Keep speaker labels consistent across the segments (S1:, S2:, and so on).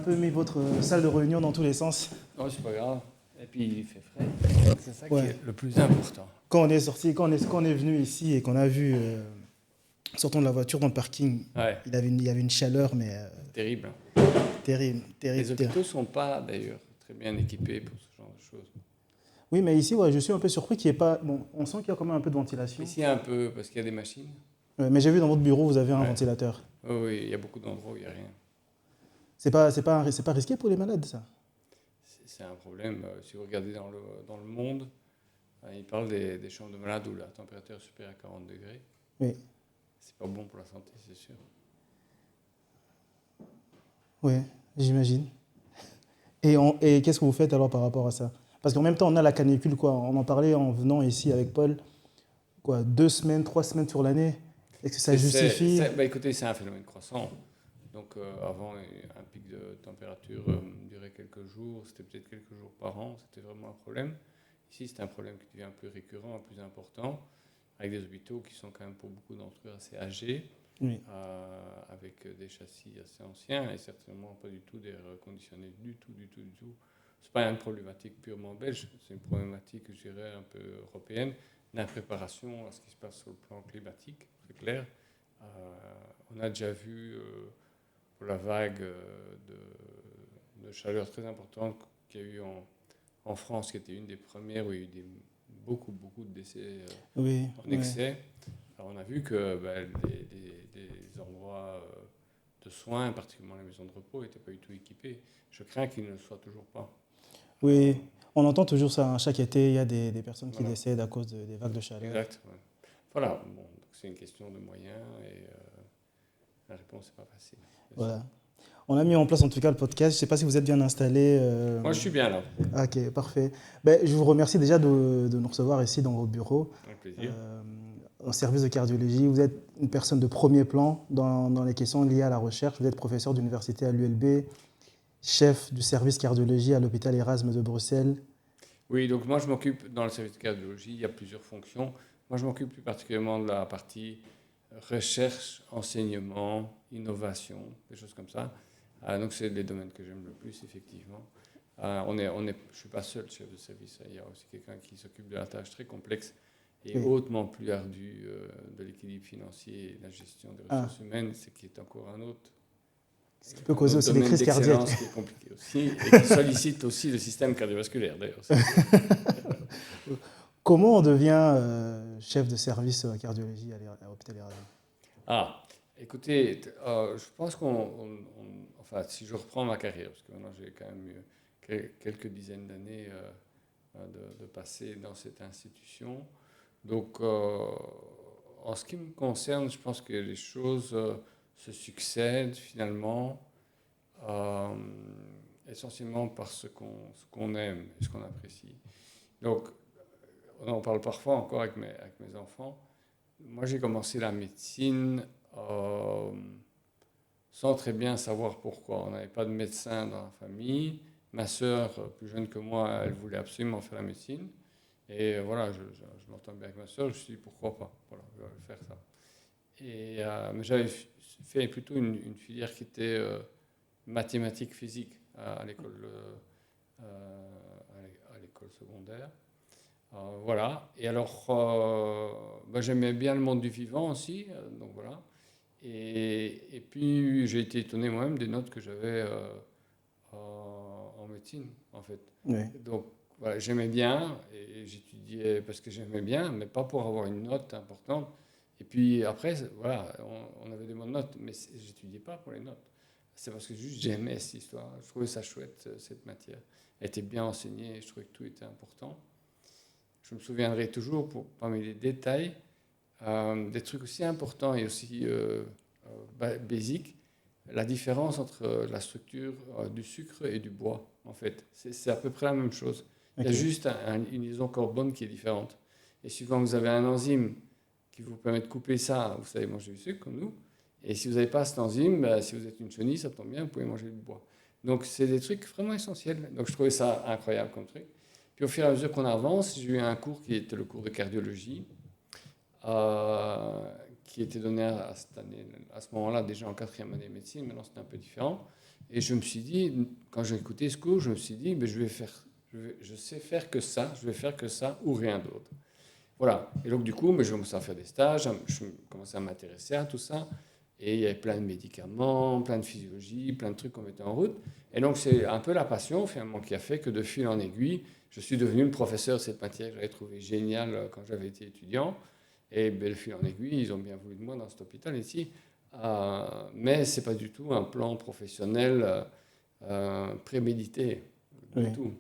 S1: peu mis votre salle de réunion dans tous les sens.
S2: Non, c'est pas grave. Et puis il fait frais. C'est ça qui
S1: Ouais.
S2: est le plus important.
S1: Quand on est sorti, quand on est venu ici et qu'on a vu, sortant de la voiture dans le parking,
S2: Ouais,
S1: il y avait une chaleur, mais
S2: terrible.
S1: terrible, terrible,
S2: Les
S1: terrible.
S2: hôpitaux ne sont pas d'ailleurs très bien équipés pour ce genre de choses.
S1: Oui, mais ici, ouais, je suis un peu surpris qu'il n'y ait pas. Bon, on sent qu'il y a quand même un peu de ventilation.
S2: Ici, un peu, parce qu'il y a des machines.
S1: Mais j'ai vu dans votre bureau, vous avez un
S2: Ouais.
S1: ventilateur.
S2: Oh, oui, il y a beaucoup d'endroits où il n'y a rien.
S1: C'est pas risqué pour les malades, ça.
S2: C'est un problème. Si vous regardez dans le monde, ils parlent des chambres de malades où la température est supérieure à 40 degrés.
S1: Oui,
S2: C'est pas bon pour la santé, c'est sûr.
S1: oui, j'imagine. Et qu'est-ce que vous faites alors par rapport à ça? Parce qu'en même temps, on a la canicule, quoi. On en parlait en venant ici avec Paul. Quoi, 2 semaines, 3 semaines sur l'année? Est-ce que ça justifie?
S2: Écoutez, c'est un phénomène croissant. Donc avant, un pic de température durait quelques jours, c'était peut-être quelques jours par an, c'était vraiment un problème. Ici, c'est un problème qui devient plus récurrent, plus important, avec des hôpitaux qui sont quand même pour beaucoup d'entre eux assez âgés,
S1: Oui,
S2: avec des châssis assez anciens et certainement pas du tout des reconditionnés du tout. C'est pas une problématique purement belge, c'est une problématique, je dirais, un peu européenne, d'impréparation à ce qui se passe sur le plan climatique, c'est clair. On a déjà vu pour la vague de chaleur très importante qu'il y a eu en France, qui était une des premières où il y a eu beaucoup de décès
S1: oui,
S2: en
S1: oui.
S2: excès. Alors on a vu que les endroits de soins, particulièrement les maisons de repos, n'étaient pas du tout équipés. Je crains qu'ils ne le soient toujours pas.
S1: Oui, on entend toujours ça, hein. Chaque été, il y a des personnes qui
S2: Voilà.
S1: décèdent à cause des vagues de chaleur.
S2: Exact. Ouais. Voilà, bon, donc c'est une question de moyens et la réponse n'est pas facile.
S1: Voilà. On a mis en place en tout cas le podcast. Je ne sais pas si vous êtes bien installé.
S2: Moi, je suis bien là,
S1: Ah, ok, parfait. Ben, je vous remercie déjà de nous recevoir ici dans vos bureaux,
S2: avec plaisir.
S1: au service de cardiologie. Vous êtes une personne de premier plan dans les questions liées à la recherche. Vous êtes professeur d'université à l'ULB, chef du service cardiologie à l'hôpital Erasme de Bruxelles.
S2: Oui, donc moi je m'occupe, dans le service de cardiologie, il y a plusieurs fonctions. Moi je m'occupe plus particulièrement de la partie recherche, enseignement, innovation, des choses comme ça. Donc c'est les domaines que j'aime le plus, effectivement. Je ne suis pas seul chef de service, il y a aussi quelqu'un qui s'occupe de la tâche très complexe et
S1: Oui.
S2: hautement plus ardue de l'équilibre financier et de la gestion des
S1: Ah.
S2: ressources humaines, c'est qui est encore un autre.
S1: Ce qui peut causer aussi des
S2: domaine
S1: crises cardiaques.
S2: d'excellence qui est compliqué aussi et qui sollicite aussi le système cardiovasculaire d'ailleurs.
S1: Comment on devient chef de service cardiologie à l'hôpital Erasme?
S2: Ah, écoutez, je pense enfin, si je reprends ma carrière, parce que maintenant j'ai quand même eu quelques dizaines d'années de passé dans cette institution. Donc, en ce qui me concerne, je pense que les choses se succèdent finalement, essentiellement par ce qu'on aime et ce qu'on apprécie. Donc, on en parle parfois encore avec mes enfants. Moi, j'ai commencé la médecine sans très bien savoir pourquoi. On n'avait pas de médecin dans la famille. Ma sœur, plus jeune que moi, elle voulait absolument faire la médecine. Et voilà, je m'entends bien avec ma sœur, je me suis dit pourquoi pas. Voilà, je vais faire ça. Mais j'avais fait plutôt une filière qui était mathématiques physique à l'école secondaire. Voilà. Et alors, j'aimais bien le monde du vivant aussi, donc voilà. Et puis, j'ai été étonné moi-même des notes que j'avais en médecine, en fait.
S1: Oui.
S2: Donc, voilà, j'aimais bien, et j'étudiais parce que j'aimais bien, mais pas pour avoir une note importante. Et puis après, voilà, on avait des bonnes notes, mais j'étudiais pas pour les notes. C'est parce que juste j'aimais cette histoire. Je trouvais ça chouette, cette matière. Elle était bien enseignée, je trouvais que tout était important. Je me souviendrai toujours, parmi les détails, des trucs aussi importants et aussi basiques, la différence entre la structure du sucre et du bois, en fait. C'est à peu près la même chose. Il y a juste une liaison carbone qui est différente. Et suivant que vous avez un enzyme qui vous permet de couper ça, vous savez manger du sucre comme nous. Et si vous n'avez pas cet enzyme, si vous êtes une chenille, ça tombe bien, vous pouvez manger du bois. Donc c'est des trucs vraiment essentiels. Donc je trouvais ça incroyable comme truc. Puis au fur et à mesure qu'on avance, j'ai eu un cours qui était le cours de cardiologie, qui était donné à ce moment-là déjà en 4e année de médecine. Maintenant c'est un peu différent. Et je me suis dit, quand j'ai écouté ce cours, je me suis dit, ben, je sais faire que ça, je vais faire que ça ou rien d'autre. Voilà. Et donc, du coup, mais je commençais à faire des stages, je commençais à m'intéresser à tout ça. Et il y avait plein de médicaments, plein de physiologie, plein de trucs qu'on mettait en route. Et donc, c'est un peu la passion, finalement, qui a fait que de fil en aiguille, je suis devenu le professeur de cette matière que j'avais trouvé géniale quand j'avais été étudiant. Et ben, de fil en aiguille, ils ont bien voulu de moi dans cet hôpital ici. Mais ce n'est pas du tout un plan professionnel prémédité, du
S1: Oui,
S2: tout.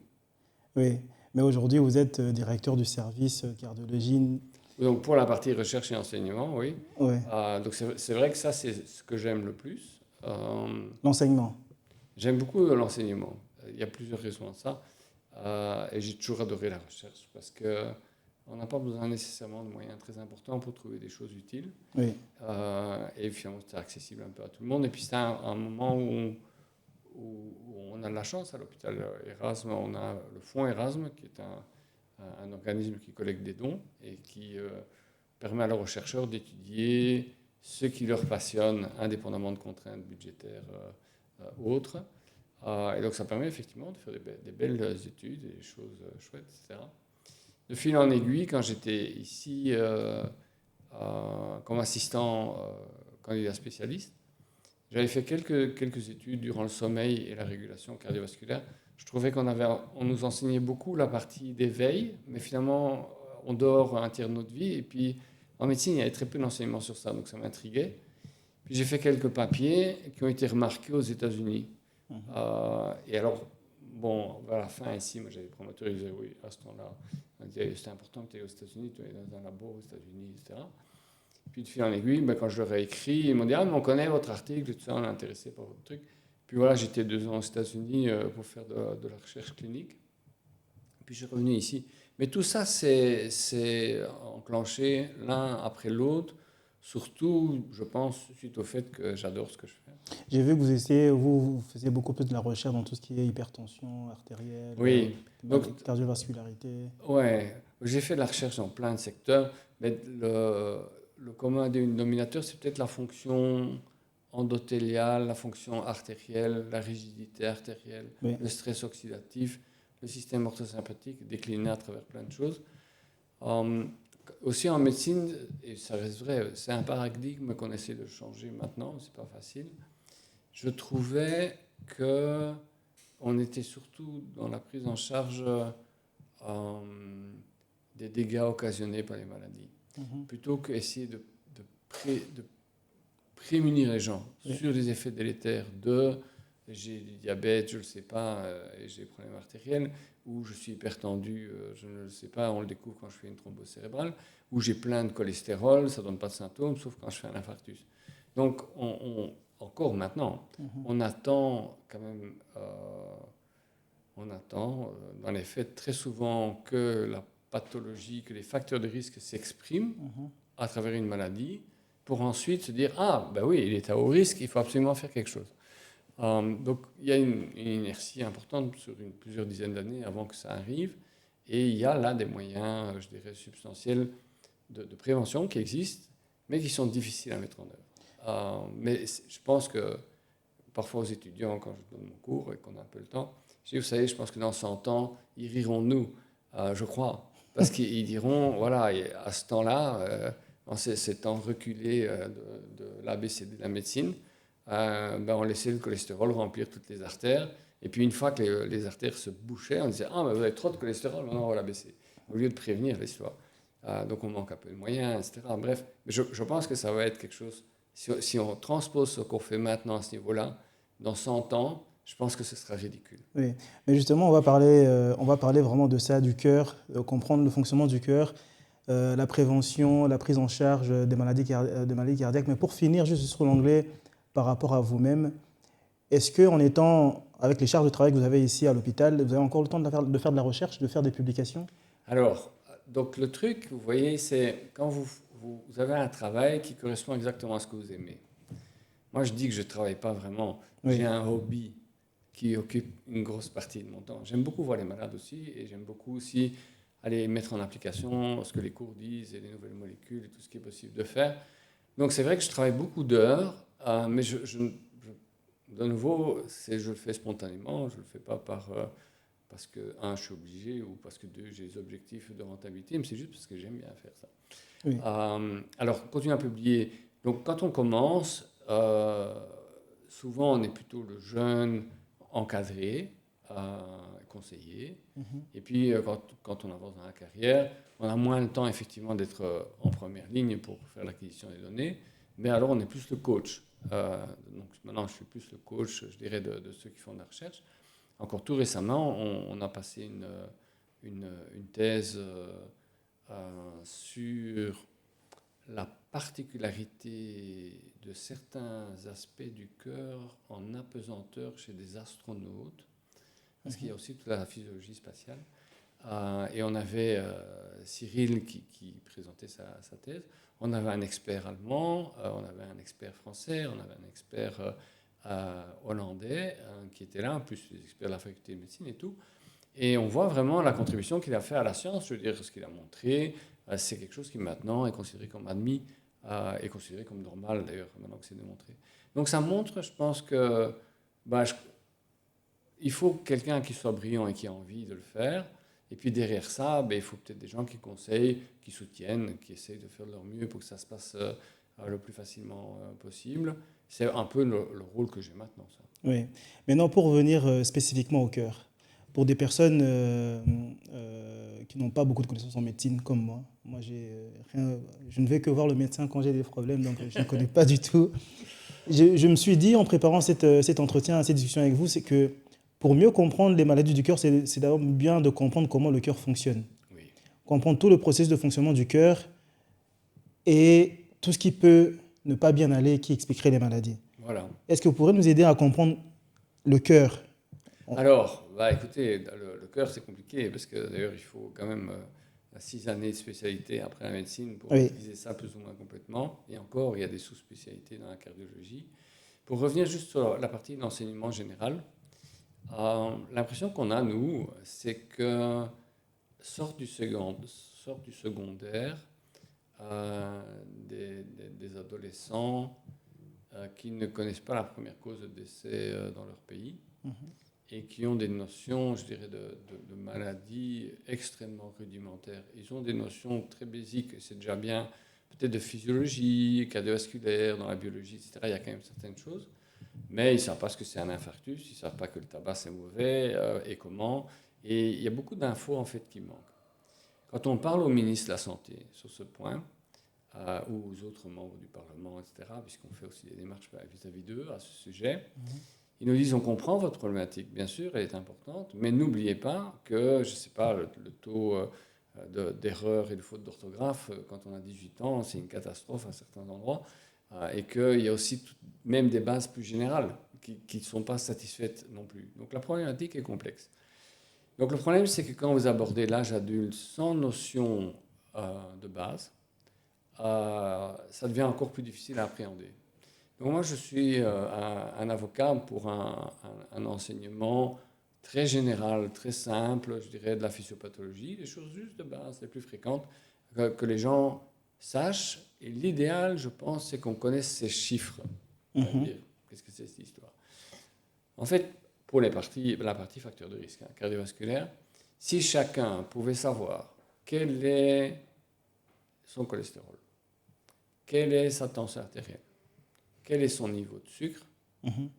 S1: oui. Mais aujourd'hui, vous êtes directeur du service cardiologie.
S2: Donc, pour la partie recherche et enseignement, oui.
S1: Ouais.
S2: Donc, c'est vrai que ça, c'est ce que j'aime le plus.
S1: L'enseignement.
S2: J'aime beaucoup l'enseignement. Il y a plusieurs raisons à ça. Et j'ai toujours adoré la recherche parce qu'on n'a pas besoin nécessairement de moyens très importants pour trouver des choses utiles.
S1: Oui,
S2: Et finalement, c'est accessible un peu à tout le monde. Et puis, c'est un moment où on a de la chance à l'hôpital Erasme. On a le fonds Erasme, qui est un organisme qui collecte des dons et qui permet à leurs chercheurs d'étudier ce qui leur passionne, indépendamment de contraintes budgétaires autres. Et donc ça permet effectivement de faire des belles études, des choses chouettes, etc. De fil en aiguille, quand j'étais ici comme assistant candidat spécialiste, j'avais fait quelques études durant le sommeil et la régulation cardiovasculaire. Je trouvais on nous enseignait beaucoup la partie d'éveil, mais finalement, on dort un tiers de notre vie. Et puis, en médecine, il y avait très peu d'enseignements sur ça, donc ça m'intriguait. Puis j'ai fait quelques papiers qui ont été remarqués aux États-Unis. Et alors, bon, vers la fin, ici, moi, j'avais des promoteurs qui disaient, oui, à ce temps-là, c'était important que tu es aux États-Unis, tu es dans un labo aux États-Unis, etc. Puis de fil en aiguille, ben, quand je leur ai écrit, ils m'ont dit, ah, mais on connaît votre article, tout ça, on est intéressé par votre truc. Puis voilà, j'étais 2 ans aux États-Unis pour faire de la recherche clinique. Puis je suis revenu ici. Mais tout ça, c'est enclenché l'un après l'autre, surtout, je pense, suite au fait que j'adore ce que je fais.
S1: j'ai vu que vous faisiez beaucoup plus de la recherche dans tout ce qui est hypertension artérielle,
S2: Oui, donc,
S1: cardiovascularité.
S2: ouais, j'ai fait de la recherche dans plein de secteurs, mais le commun dénominateur, c'est peut-être la fonction endothéliale, la fonction artérielle, la rigidité artérielle,
S1: Oui,
S2: le stress oxydatif, le système orthosympathique décliné à travers plein de choses. Aussi en médecine, et ça reste vrai, c'est un paradigme qu'on essaie de changer maintenant, c'est pas facile. Je trouvais que on était surtout dans la prise en charge des dégâts occasionnés par les maladies, plutôt qu'essayer de prémunir les gens
S1: oui,
S2: sur les effets délétères de j'ai du diabète, je ne le sais pas, et j'ai des problèmes artériels, ou je suis hypertendu, je ne le sais pas, on le découvre quand je fais une thrombose cérébrale, ou j'ai plein de cholestérol, ça ne donne pas de symptômes, sauf quand je fais un infarctus. Donc, encore maintenant, on attend quand même, dans les faits très souvent que la pathologie, que les facteurs de risque s'expriment à travers une maladie, pour ensuite se dire, ah, ben oui, il est à haut risque, il faut absolument faire quelque chose. Donc il y a une inertie importante sur plusieurs dizaines d'années avant que ça arrive, et il y a là des moyens, je dirais, substantiels de prévention qui existent, mais qui sont difficiles à mettre en œuvre. Mais je pense que parfois aux étudiants, quand je donne mon cours et qu'on a un peu le temps, je dis, vous savez, je pense que dans 100 ans, ils riront de nous, je crois, parce qu'ils diront, voilà, à ce temps-là, dans ces temps reculés de l'ABCD de la médecine, ben on laissait le cholestérol remplir toutes les artères. Et puis une fois que les artères se bouchaient, on disait, ah, ben vous avez trop de cholestérol, maintenant on va la baisser. Au lieu de prévenir l'histoire. Donc on manque un peu de moyens, etc. Bref, je pense que ça va être quelque chose, si on transpose ce qu'on fait maintenant à ce niveau-là, dans 100 ans, je pense que ce sera ridicule.
S1: oui. Mais justement, on va parler vraiment de ça, du cœur, comprendre le fonctionnement du cœur, la prévention, la prise en charge des maladies cardiaques. Mais pour finir, juste sur l'anglais, par rapport à vous-même, est-ce qu'en étant avec les charges de travail que vous avez ici à l'hôpital, vous avez encore le temps de faire de la recherche, de faire des publications?
S2: Alors, donc le truc, vous voyez, c'est quand vous avez un travail qui correspond exactement à ce que vous aimez. Moi, je dis que je ne travaille pas vraiment.
S1: Oui.
S2: J'ai un hobby qui occupe une grosse partie de mon temps. J'aime beaucoup voir les malades aussi, et j'aime beaucoup aussi aller mettre en application ce que les cours disent et les nouvelles molécules et tout ce qui est possible de faire. Donc c'est vrai que je travaille beaucoup d'heures, mais de nouveau, je le fais spontanément, je ne le fais pas parce que, un, je suis obligé, ou parce que, deux, j'ai des objectifs de rentabilité, mais c'est juste parce que j'aime bien faire ça.
S1: Oui.
S2: Alors, continuer à publier. Donc, quand on commence, souvent, on est plutôt le jeune encadré, conseillé.
S1: Mhm.
S2: Et puis, quand on avance dans la carrière, on a moins le temps, effectivement, d'être en première ligne pour faire l'acquisition des données. Mais alors, on est plus le coach. Donc, maintenant, je suis plus le coach, je dirais, de ceux qui font de la recherche. Encore tout récemment, on a passé une thèse sur la particularité de certains aspects du cœur en apesanteur chez des astronautes, parce qu'il y a aussi toute la physiologie spatiale. Et on avait Cyril qui présentait sa thèse. On avait un expert allemand, on avait un expert français, on avait un expert hollandais qui était là, plus les experts de la faculté de médecine et tout. Et on voit vraiment la contribution qu'il a fait à la science. Je veux dire, ce qu'il a montré, c'est quelque chose qui maintenant est considéré comme admis et considéré comme normal, d'ailleurs, maintenant que c'est démontré. Donc ça montre, je pense que bah, il faut quelqu'un qui soit brillant et qui a envie de le faire. Et puis derrière ça, ben, il faut peut-être des gens qui conseillent, qui soutiennent, qui essayent de faire de leur mieux pour que ça se passe le plus facilement possible. C'est un peu le rôle que j'ai maintenant, ça.
S1: Oui. Maintenant, pour revenir spécifiquement au cœur, pour des personnes qui n'ont pas beaucoup de connaissances en médecine comme moi je ne vais que voir le médecin quand j'ai des problèmes, donc je ne connais pas du tout. Je me suis dit en préparant cet entretien, cette discussion avec vous, c'est que pour mieux comprendre les maladies du cœur, c'est d'abord bien de comprendre comment le cœur fonctionne.
S2: Oui.
S1: Comprendre tout le processus de fonctionnement du cœur et tout ce qui peut ne pas bien aller, qui expliquerait les maladies.
S2: Voilà.
S1: Est-ce que vous pourrez nous aider à comprendre le cœur?
S2: Alors, bah, écoutez, le cœur, c'est compliqué parce que d'ailleurs, il faut quand même 6 années de spécialité après la médecine pour
S1: Oui.
S2: maîtriser ça plus ou moins complètement. Et encore, il y a des sous-spécialités dans la cardiologie. Pour revenir juste sur la partie d'enseignement général, l'impression qu'on a, nous, c'est que sortent du secondaire des adolescents qui ne connaissent pas la première cause de décès dans leur pays et qui ont des notions, je dirais, de maladies extrêmement rudimentaires. Ils ont des notions très basiques, et c'est déjà bien, peut-être de physiologie, cardiovasculaire, dans la biologie, etc. Il y a quand même certaines choses, mais ils ne savent pas ce que c'est un infarctus, ils ne savent pas que le tabac c'est mauvais et comment. Et il y a beaucoup d'infos en fait qui manquent. Quand on parle au ministre de la Santé sur ce point, ou aux autres membres du Parlement, etc., puisqu'on fait aussi des démarches vis-à-vis d'eux à ce sujet, ils nous disent on comprend votre problématique, bien sûr, elle est importante, mais n'oubliez pas que, je ne sais pas, le taux d'erreur et de faute d'orthographe, quand on a 18 ans, c'est une catastrophe à certains endroits, et qu'il y a aussi même des bases plus générales qui ne sont pas satisfaites non plus. Donc la problématique est complexe. Donc le problème, c'est que quand vous abordez l'âge adulte sans notion de base, ça devient encore plus difficile à appréhender. Donc moi, je suis un avocat pour un enseignement très général, très simple, je dirais de la physiopathologie, des choses juste de base, les plus fréquentes, que les gens sachent. Et l'idéal, je pense, c'est qu'on connaisse ces chiffres. Qu'est-ce que c'est cette histoire? En fait, pour la partie facteur de risque cardiovasculaire, si chacun pouvait savoir quel est son cholestérol, quelle est sa tension artérielle, quel est son niveau de sucre,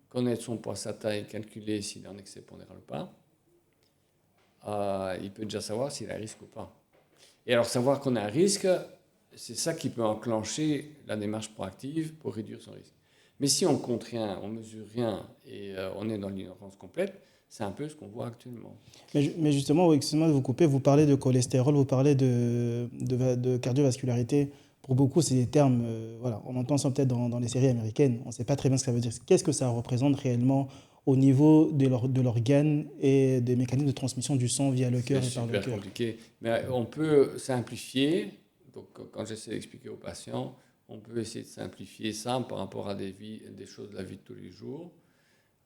S2: connaître son poids, sa taille, calculer s'il est en excès pondéral ou pas, il peut déjà savoir s'il a un risque ou pas. Et alors savoir qu'on a un risque, c'est ça qui peut enclencher la démarche proactive pour réduire son risque. Mais si on compte rien, on mesure rien et on est dans l'ignorance complète, c'est un peu ce qu'on voit actuellement.
S1: Mais justement, excusez-moi de vous couper, vous parlez de cholestérol, vous parlez de cardiovascularité. Pour beaucoup, c'est des termes, voilà, on entend ça peut-être dans les séries américaines, on ne sait pas très bien ce que ça veut dire. Qu'est-ce que ça représente réellement au niveau de l'organe et des mécanismes de transmission du sang via le cœur et par le cœur?
S2: C'est super compliqué, mais on peut simplifier. Donc, quand j'essaie d'expliquer aux patients, on peut essayer de simplifier ça par rapport à des choses de la vie de tous les jours.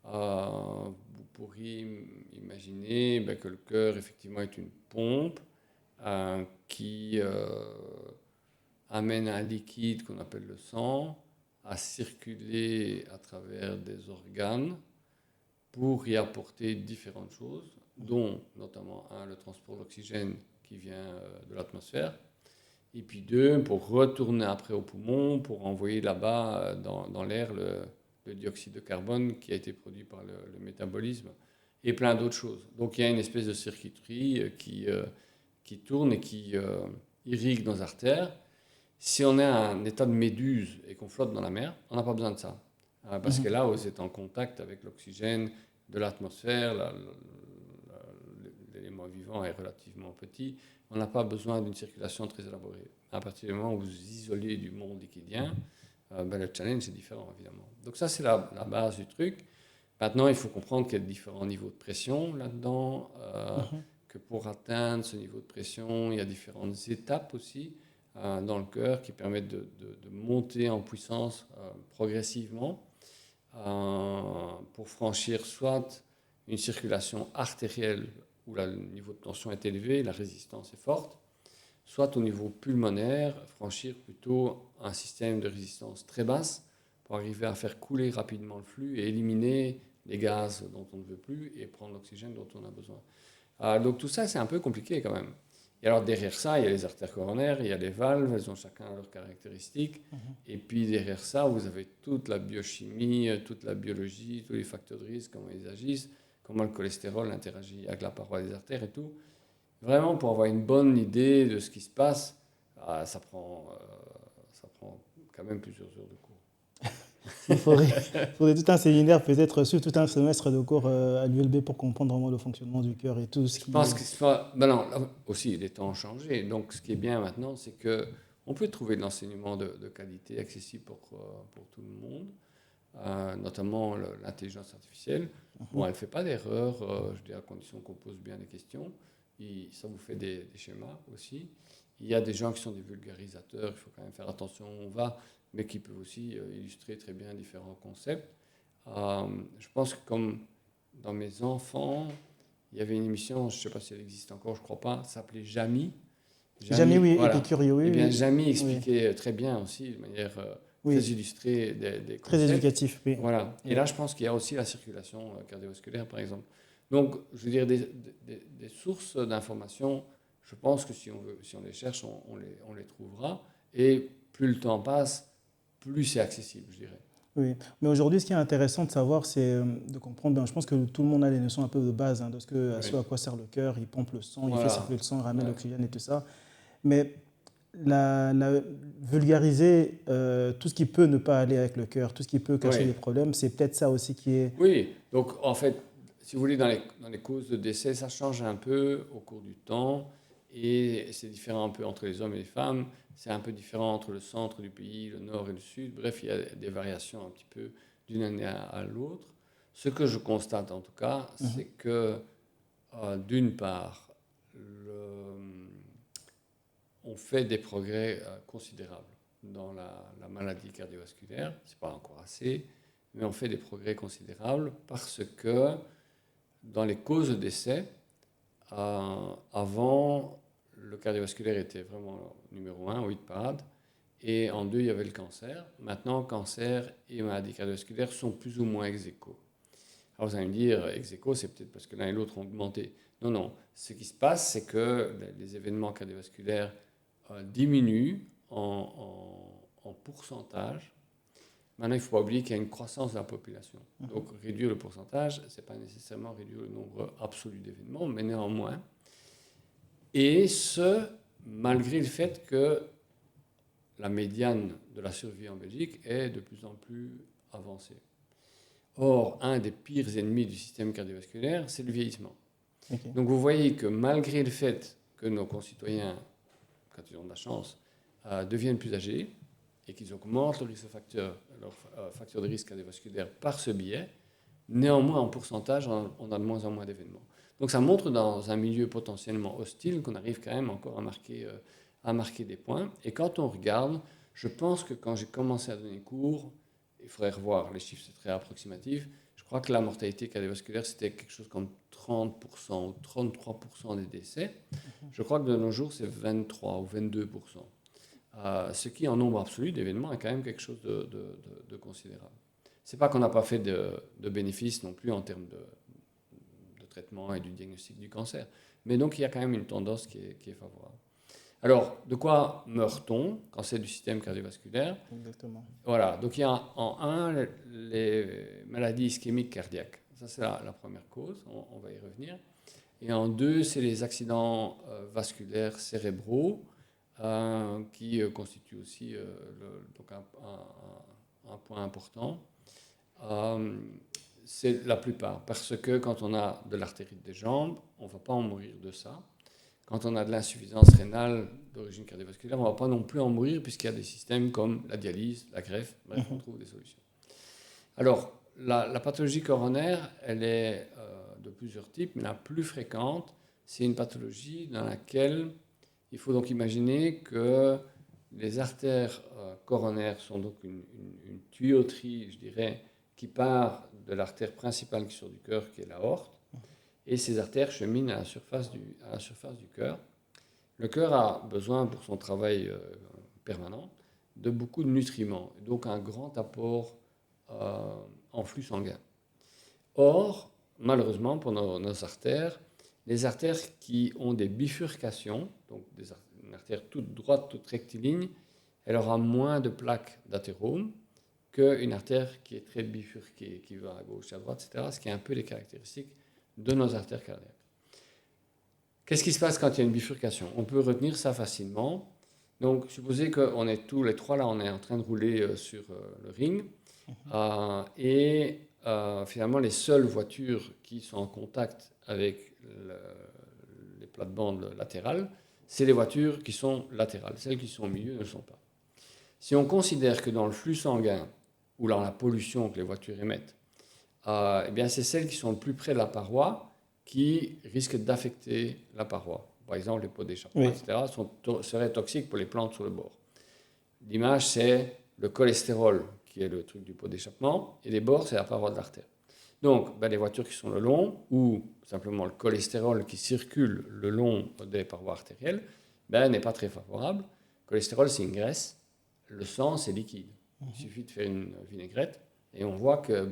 S2: Vous pourriez imaginer que le cœur, effectivement, est une pompe qui amène un liquide qu'on appelle le sang à circuler à travers des organes pour y apporter différentes choses, dont notamment le transport d'oxygène qui vient de l'atmosphère, et puis 2, pour retourner après au poumon, pour envoyer là-bas dans l'air le dioxyde de carbone qui a été produit par le métabolisme, et plein d'autres choses. Donc il y a une espèce de circuiterie qui tourne et qui irrigue nos artères. Si on est à un état de méduse et qu'on flotte dans la mer, on n'a pas besoin de ça. Parce que là, vous êtes en contact avec l'oxygène de l'atmosphère, l'élément vivant est relativement petit, on n'a pas besoin d'une circulation très élaborée. À partir du moment où vous vous isolez du monde liquidien, le challenge est différent, évidemment. Donc ça, c'est la base du truc. Maintenant, il faut comprendre qu'il y a différents niveaux de pression là-dedans, que pour atteindre ce niveau de pression, il y a différentes étapes aussi dans le cœur qui permettent de monter en puissance progressivement pour franchir soit une circulation artérielle où le niveau de tension est élevé, la résistance est forte, soit au niveau pulmonaire, franchir plutôt un système de résistance très basse pour arriver à faire couler rapidement le flux et éliminer les gaz dont on ne veut plus et prendre l'oxygène dont on a besoin. Donc tout ça, c'est un peu compliqué quand même. Et alors derrière ça, il y a les artères coronaires, il y a les valves, elles ont chacun leurs caractéristiques. Et puis derrière ça, vous avez toute la biochimie, toute la biologie, tous les facteurs de risque, comment ils agissent, comment le cholestérol interagit avec la paroi des artères et tout. Vraiment, pour avoir une bonne idée de ce qui se passe, ça prend quand même plusieurs heures de cours.
S1: Il faudrait tout un séminaire, peut-être sur tout un semestre de cours à l'ULB pour comprendre vraiment le fonctionnement du cœur et tout ce qui...
S2: Je pense que ben non, là aussi, les temps ont changé. Donc, ce qui est bien maintenant, c'est qu'on peut trouver de l'enseignement de qualité accessible pour tout le monde, notamment l'intelligence artificielle. Bon, elle ne fait pas d'erreur, je dis à condition qu'on pose bien les questions. Ça vous fait des schémas aussi. Il y a des gens qui sont des vulgarisateurs, il faut quand même faire attention où on va, mais qui peuvent aussi illustrer très bien différents concepts. Je pense que comme dans mes enfants, il y avait une émission, je ne sais pas si elle existe encore, je ne crois pas, ça s'appelait Jamy.
S1: Jamy, oui,
S2: voilà.
S1: Épicurieux, oui.
S2: Eh bien,
S1: oui.
S2: Jamy expliquait très bien aussi, de manière
S1: Oui.
S2: très illustrée, des concepts.
S1: Très éducatif, oui.
S2: Voilà. Et là, je pense qu'il y a aussi la circulation cardiovasculaire, par exemple. Donc, je veux dire, des sources d'informations, je pense que si on les cherche, on les trouvera. Et plus le temps passe, plus c'est accessible, je dirais.
S1: Oui, mais aujourd'hui, ce qui est intéressant de savoir, c'est de comprendre, je pense que tout le monde a les notions un peu de base de ce à quoi sert le cœur, il pompe le sang, il fait circuler le sang, il ramène l'oxygène et tout ça. Mais vulgariser tout ce qui peut ne pas aller avec le cœur, tout ce qui peut cacher les problèmes, c'est peut-être ça aussi qui est...
S2: Oui, donc en fait, si vous voulez, dans les causes de décès, ça change un peu au cours du temps et c'est différent un peu entre les hommes et les femmes, c'est un peu différent entre le centre du pays, le nord et le sud, bref, il y a des variations un petit peu d'une année à l'autre. Ce que je constate en tout cas, c'est que d'une part, on fait des progrès considérables dans la maladie cardiovasculaire, ce n'est pas encore assez, mais on fait des progrès considérables parce que dans les causes de décès, avant, le cardiovasculaire était vraiment numéro 1 au hit parade, et en 2, il y avait le cancer. Maintenant, cancer et maladie cardiovasculaire sont plus ou moins ex aequo. Alors vous allez me dire, ex aequo, c'est peut-être parce que l'un et l'autre ont augmenté. Non, non. Ce qui se passe, c'est que les événements cardiovasculaires diminuent en pourcentage. Maintenant, il ne faut pas oublier qu'il y a une croissance de la population. Donc, réduire le pourcentage, ce n'est pas nécessairement réduire le nombre absolu d'événements, mais néanmoins. Et ce, malgré le fait que la médiane de la survie en Belgique est de plus en plus avancée. Or, un des pires ennemis du système cardiovasculaire, c'est le vieillissement. Okay. Donc, vous voyez que malgré le fait que nos concitoyens, quand ils ont de la chance, deviennent plus âgés, et qu'ils augmentent leur facteur de risque cardiovasculaire par ce biais, néanmoins, en pourcentage, on a de moins en moins d'événements. Donc ça montre dans un milieu potentiellement hostile qu'on arrive quand même encore à marquer des points. Et quand on regarde, je pense que quand j'ai commencé à donner cours, il faudrait revoir les chiffres, c'est très approximatif, je crois que la mortalité cardiovasculaire, c'était quelque chose comme 30% ou 33% des décès. Je crois que de nos jours, c'est 23 ou 22%. ce qui, en nombre absolu d'événements, est quand même quelque chose de considérable. Ce n'est pas qu'on n'a pas fait de bénéfices non plus en termes de traitement et du diagnostic du cancer. Mais donc, il y a quand même une tendance qui est favorable. Alors, de quoi meurt-on? Cancer du système cardiovasculaire.
S1: Exactement.
S2: Voilà, donc il y a en un les maladies ischémiques cardiaques. Ça, c'est la première cause, on va y revenir. Et en deux, c'est les accidents vasculaires cérébraux qui constituent aussi donc un point important. C'est la plupart, parce que quand on a de l'artérite des jambes, on ne va pas en mourir de ça. Quand on a de l'insuffisance rénale d'origine cardiovasculaire, on ne va pas non plus en mourir puisqu'il y a des systèmes comme la dialyse, la greffe, bref, on trouve des solutions. Alors, la pathologie coronaire, elle est de plusieurs types, mais la plus fréquente, c'est une pathologie dans laquelle il faut donc imaginer que les artères coronaires sont donc une tuyauterie, je dirais, qui part de l'artère principale qui sort du cœur, qui est l'aorte, et ces artères cheminent à la surface du cœur. Le cœur a besoin, pour son travail permanent, de beaucoup de nutriments, donc un grand apport en flux sanguin. Or, malheureusement pour nos artères, les artères qui ont des bifurcations, donc une artère toute droite, toute rectiligne, elle aura moins de plaques d'athérome qu'une artère qui est très bifurquée, qui va à gauche, à droite, etc., ce qui est un peu les caractéristiques de nos artères cardiaques. Qu'est-ce qui se passe quand il y a une bifurcation? On peut retenir ça facilement. Donc, supposez qu'on est tous les trois là, on est en train de rouler sur le ring, et finalement, les seules voitures qui sont en contact avec les plates-bandes latérales, c'est les voitures qui sont latérales. Celles qui sont au milieu ne le sont pas. Si on considère que dans le flux sanguin, ou dans la pollution que les voitures émettent, eh bien, c'est celles qui sont le plus près de la paroi qui risquent d'affecter la paroi. Par exemple, les pots d'échappement, etc., seraient toxiques pour les plantes sur le bord. L'image, c'est le cholestérol, qui est le truc du pot d'échappement, et les bords, c'est la paroi de l'artère. Donc, les voitures qui sont le long, ou simplement le cholestérol qui circule le long des parois artérielles, n'est pas très favorable. Le cholestérol, c'est une graisse. Le sang, c'est liquide. Il suffit de faire une vinaigrette, et on voit que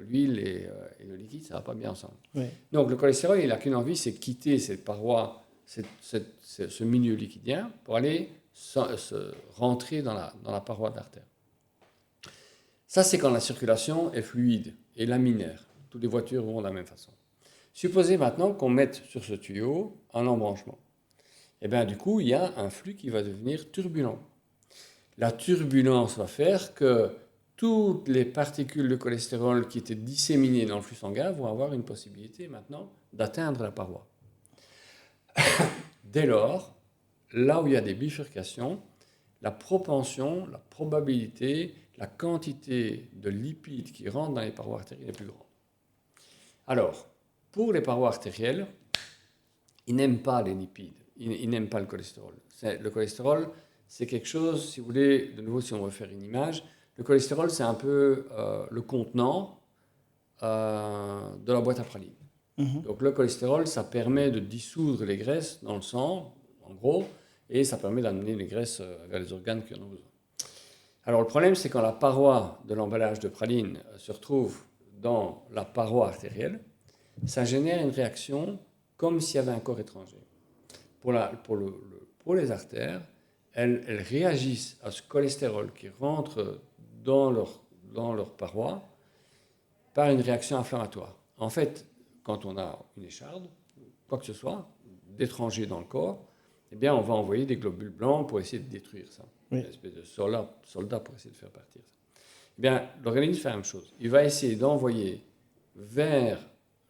S2: l'huile et le liquide, ça ne va pas bien ensemble. Oui. Donc le cholestérol, il n'a qu'une envie, c'est quitter cette paroi, ce milieu liquidien, pour aller se rentrer dans la paroi de l'artère. Ça, c'est quand la circulation est fluide et laminaire. Toutes les voitures vont de la même façon. Supposez maintenant qu'on mette sur ce tuyau un embranchement. Et bien du coup, il y a un flux qui va devenir turbulent. La turbulence va faire que toutes les particules de cholestérol qui étaient disséminées dans le flux sanguin vont avoir une possibilité maintenant d'atteindre la paroi. Dès lors, là où il y a des bifurcations, la propension, la probabilité, la quantité de lipides qui rentrent dans les parois artérielles est plus grande. Alors, pour les parois artérielles, ils n'aiment pas les lipides, ils n'aiment pas le cholestérol. Le cholestérol, c'est quelque chose, si vous voulez, de nouveau, si on veut faire une image, le cholestérol, c'est un peu le contenant de la boîte à pralines. Donc le cholestérol, ça permet de dissoudre les graisses dans le sang, en gros, et ça permet d'amener les graisses vers les organes qui en ont besoin. Alors le problème, c'est quand la paroi de l'emballage de praline se retrouve dans la paroi artérielle, ça génère une réaction comme s'il y avait un corps étranger. Pour les artères, elles réagissent à ce cholestérol qui rentre dans leur paroi par une réaction inflammatoire. En fait, quand on a une écharde, quoi que ce soit, d'étranger dans le corps, eh bien, on va envoyer des globules blancs pour essayer de détruire ça. Oui. Une espèce de soldat pour essayer de faire partir ça. Eh bien, l'organisme fait la même chose. Il va essayer d'envoyer vers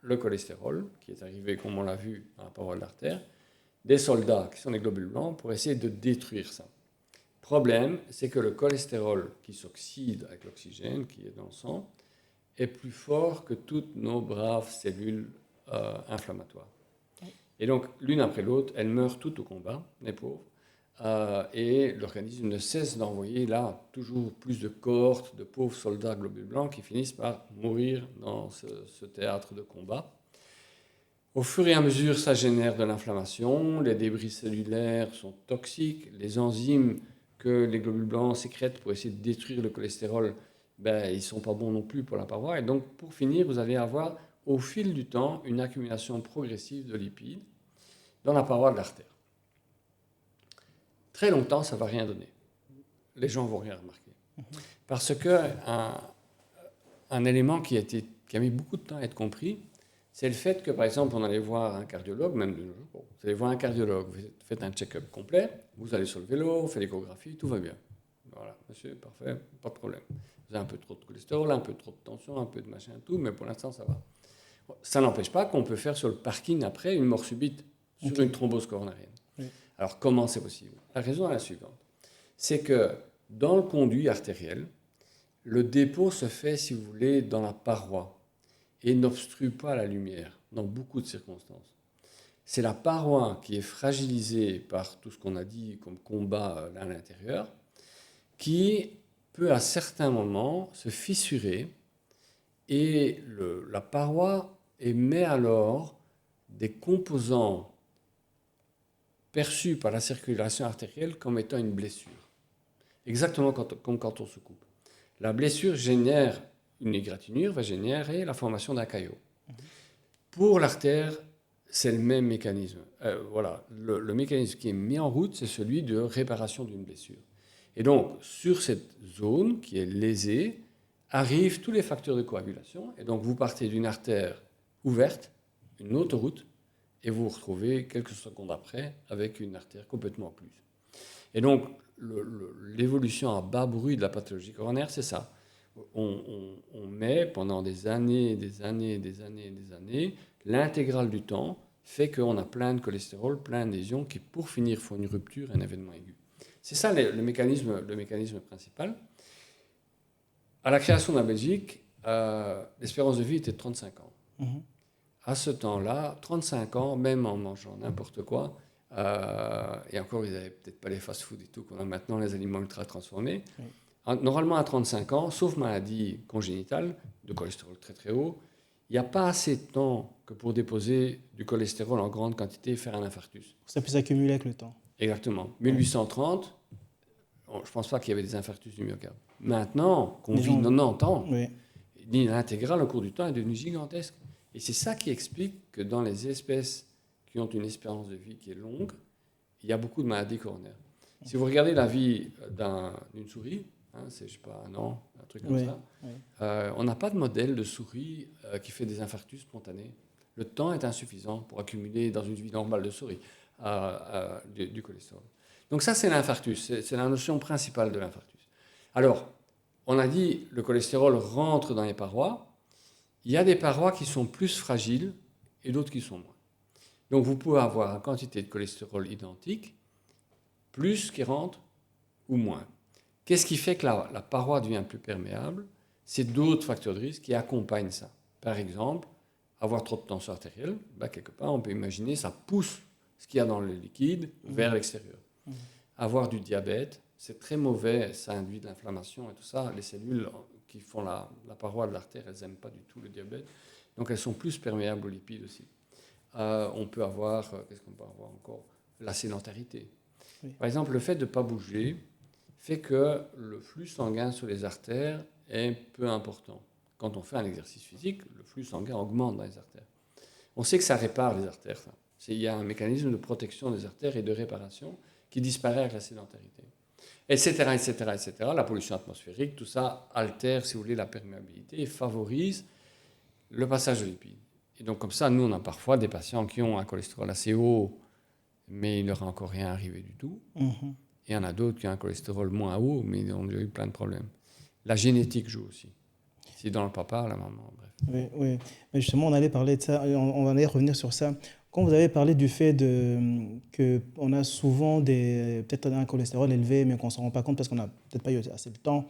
S2: le cholestérol, qui est arrivé, comme on l'a vu, dans la paroi de l'artère, des soldats qui sont des globules blancs pour essayer de détruire ça. Problème, c'est que le cholestérol qui s'oxyde avec l'oxygène qui est dans le sang est plus fort que toutes nos braves cellules inflammatoires. Et donc, l'une après l'autre, elles meurent toutes au combat, les pauvres, et l'organisme ne cesse d'envoyer là toujours plus de cohortes de pauvres soldats globules blancs qui finissent par mourir dans ce théâtre de combat. Au fur et à mesure, ça génère de l'inflammation, les débris cellulaires sont toxiques, les enzymes que les globules blancs sécrètent pour essayer de détruire le cholestérol, ben, ils ne sont pas bons non plus pour la paroi. Et donc, pour finir, vous allez avoir, au fil du temps, une accumulation progressive de lipides dans la paroi de l'artère. Très longtemps, ça ne va rien donner. Les gens ne vont rien remarquer. Parce qu'un élément qui a mis beaucoup de temps à être compris, c'est le fait que, par exemple, on allait voir un cardiologue, même de nos jours, vous allez voir un cardiologue, vous faites un check-up complet, vous allez sur le vélo, vous faites l'échographie, tout va bien. Voilà, monsieur, parfait, pas de problème. Vous avez un peu trop de cholestérol, un peu trop de tension, un peu de machin, tout, mais pour l'instant, ça va. Ça n'empêche pas qu'on peut faire sur le parking après une mort subite sur une thrombose coronarienne. Oui. Alors, comment c'est possible? La raison est la suivante. C'est que dans le conduit artériel, le dépôt se fait, si vous voulez, dans la paroi et n'obstrue pas la lumière dans beaucoup de circonstances. C'est la paroi qui est fragilisée par tout ce qu'on a dit comme combat à l'intérieur, qui peut à certains moments se fissurer et la paroi émet alors des composants perçus par la circulation artérielle comme étant une blessure. Exactement comme quand on se coupe. La blessure génère une égratignure, va générer la formation d'un caillot. Pour l'artère, c'est le même mécanisme. Voilà, le mécanisme qui est mis en route, c'est celui de réparation d'une blessure. Et donc, sur cette zone qui est lésée, arrivent tous les facteurs de coagulation. Et donc, vous partez d'une artère ouverte, une autoroute, et vous vous retrouvez quelques secondes après avec une artère complètement occluse. Et donc, l'évolution à bas bruit de la pathologie coronaire, c'est ça. On met pendant des années, l'intégrale du temps fait qu'on a plein de cholestérol, plein de lésions qui, pour finir, font une rupture, un événement aigu. C'est ça le mécanisme principal. À la création de la Belgique, l'espérance de vie était de 35 ans. À ce temps-là, 35 ans, même en mangeant n'importe quoi, et encore, ils n'avaient peut-être pas les fast-food et tout qu'on a maintenant, les aliments ultra transformés. Normalement, à 35 ans, sauf maladie congénitale, de cholestérol très très haut, il n'y a pas assez de temps que pour déposer du cholestérol en grande quantité et faire un infarctus.
S1: Ça peut s'accumuler avec le temps.
S2: Exactement. 1830, je ne pense pas qu'il y avait des infarctus du myocarde. Maintenant, qu'on vit 90 ans, l'intégrale au cours du temps est devenue gigantesque. Et c'est ça qui explique que dans les espèces qui ont une espérance de vie qui est longue, il y a beaucoup de maladies coronaires. Si vous regardez la vie d'une souris, c'est, je sais pas, un an, un truc comme ça, on n'a pas de modèle de souris qui fait des infarctus spontanés. Le temps est insuffisant pour accumuler dans une vie normale de souris du cholestérol. Donc ça, c'est l'infarctus, c'est la notion principale de l'infarctus. Alors, on a dit le cholestérol rentre dans les parois. Il y a des parois qui sont plus fragiles et d'autres qui sont moins. Donc vous pouvez avoir une quantité de cholestérol identique, plus qui rentre ou moins. Qu'est-ce qui fait que la paroi devient plus perméable? C'est d'autres facteurs de risque qui accompagnent ça. Par exemple, avoir trop de tension artérielle, quelque part, on peut imaginer, ça pousse ce qu'il y a dans le liquide vers l'extérieur. Avoir du diabète, c'est très mauvais, ça induit de l'inflammation et tout ça. Les cellules qui font la paroi de l'artère, elles n'aiment pas du tout le diabète, donc elles sont plus perméables aux lipides aussi. On peut avoir, qu'est-ce qu'on peut avoir encore? La sédentarité. Par exemple, le fait de ne pas bouger fait que le flux sanguin sur les artères est peu important. Quand on fait un exercice physique, le flux sanguin augmente dans les artères. On sait que ça répare les artères. Il y a un mécanisme de protection des artères et de réparation qui disparaît avec la sédentarité. Etc., etc., etc. La pollution atmosphérique, tout ça altère, si vous voulez, la perméabilité et favorise le passage de lipides. Et donc, comme ça, nous, on a parfois des patients qui ont un cholestérol assez haut, mais il ne leur est encore rien arrivé du tout. Et il y en a d'autres qui ont un cholestérol moins haut, mais ils ont eu plein de problèmes. La génétique joue aussi. Si dans le papa, la maman, bref.
S1: Oui. Mais justement, on allait parler de ça, on allait revenir sur ça. Quand vous avez parlé du fait qu'on a souvent peut-être un cholestérol élevé, mais qu'on ne s'en rend pas compte parce qu'on n'a peut-être pas eu assez de temps,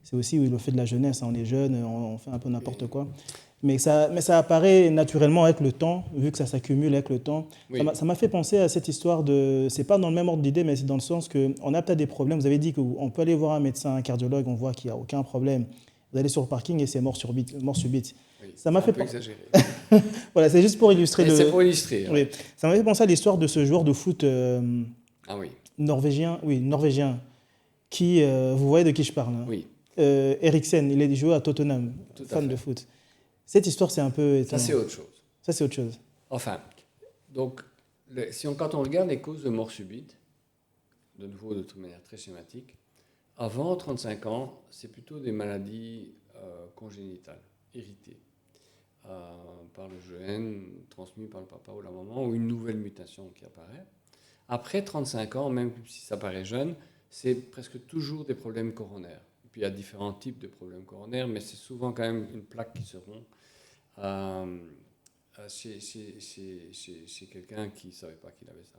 S1: c'est aussi le fait de la jeunesse. On est jeune, on fait un peu n'importe quoi. Mais ça apparaît naturellement avec le temps, vu que ça s'accumule avec le temps. Oui. Ça m'a fait penser à cette histoire de... C'est pas dans le même ordre d'idée, mais c'est dans le sens qu'on a peut-être des problèmes. Vous avez dit qu'on peut aller voir un médecin, un cardiologue, on voit qu'il n'y a aucun problème. Vous allez sur le parking et c'est mort subite. Oui, ça m'a fait penser... exagéré. Voilà, c'est juste pour illustrer.
S2: C'est pour illustrer.
S1: Oui. Ça m'a fait penser à l'histoire de ce joueur de foot norvégien. vous voyez de qui je parle, hein?
S2: Oui,
S1: Eriksen, il est joué à Tottenham,
S2: tout à
S1: fan
S2: fait.
S1: de foot. Cette histoire, c'est un peu
S2: Ça,
S1: étonnant.
S2: c'est autre chose.
S1: Ça, c'est autre chose.
S2: Enfin, donc, quand on regarde les causes de mort subite, de nouveau de toute manière très schématique, avant 35 ans, c'est plutôt des maladies congénitales, héritées, par le gène, transmis par le papa ou la maman, ou une nouvelle mutation qui apparaît. Après 35 ans, même si ça paraît jeune, c'est presque toujours des problèmes coronaires. Et puis il y a différents types de problèmes coronaires, mais c'est souvent quand même une plaque qui se rompt chez quelqu'un qui ne savait pas qu'il avait ça.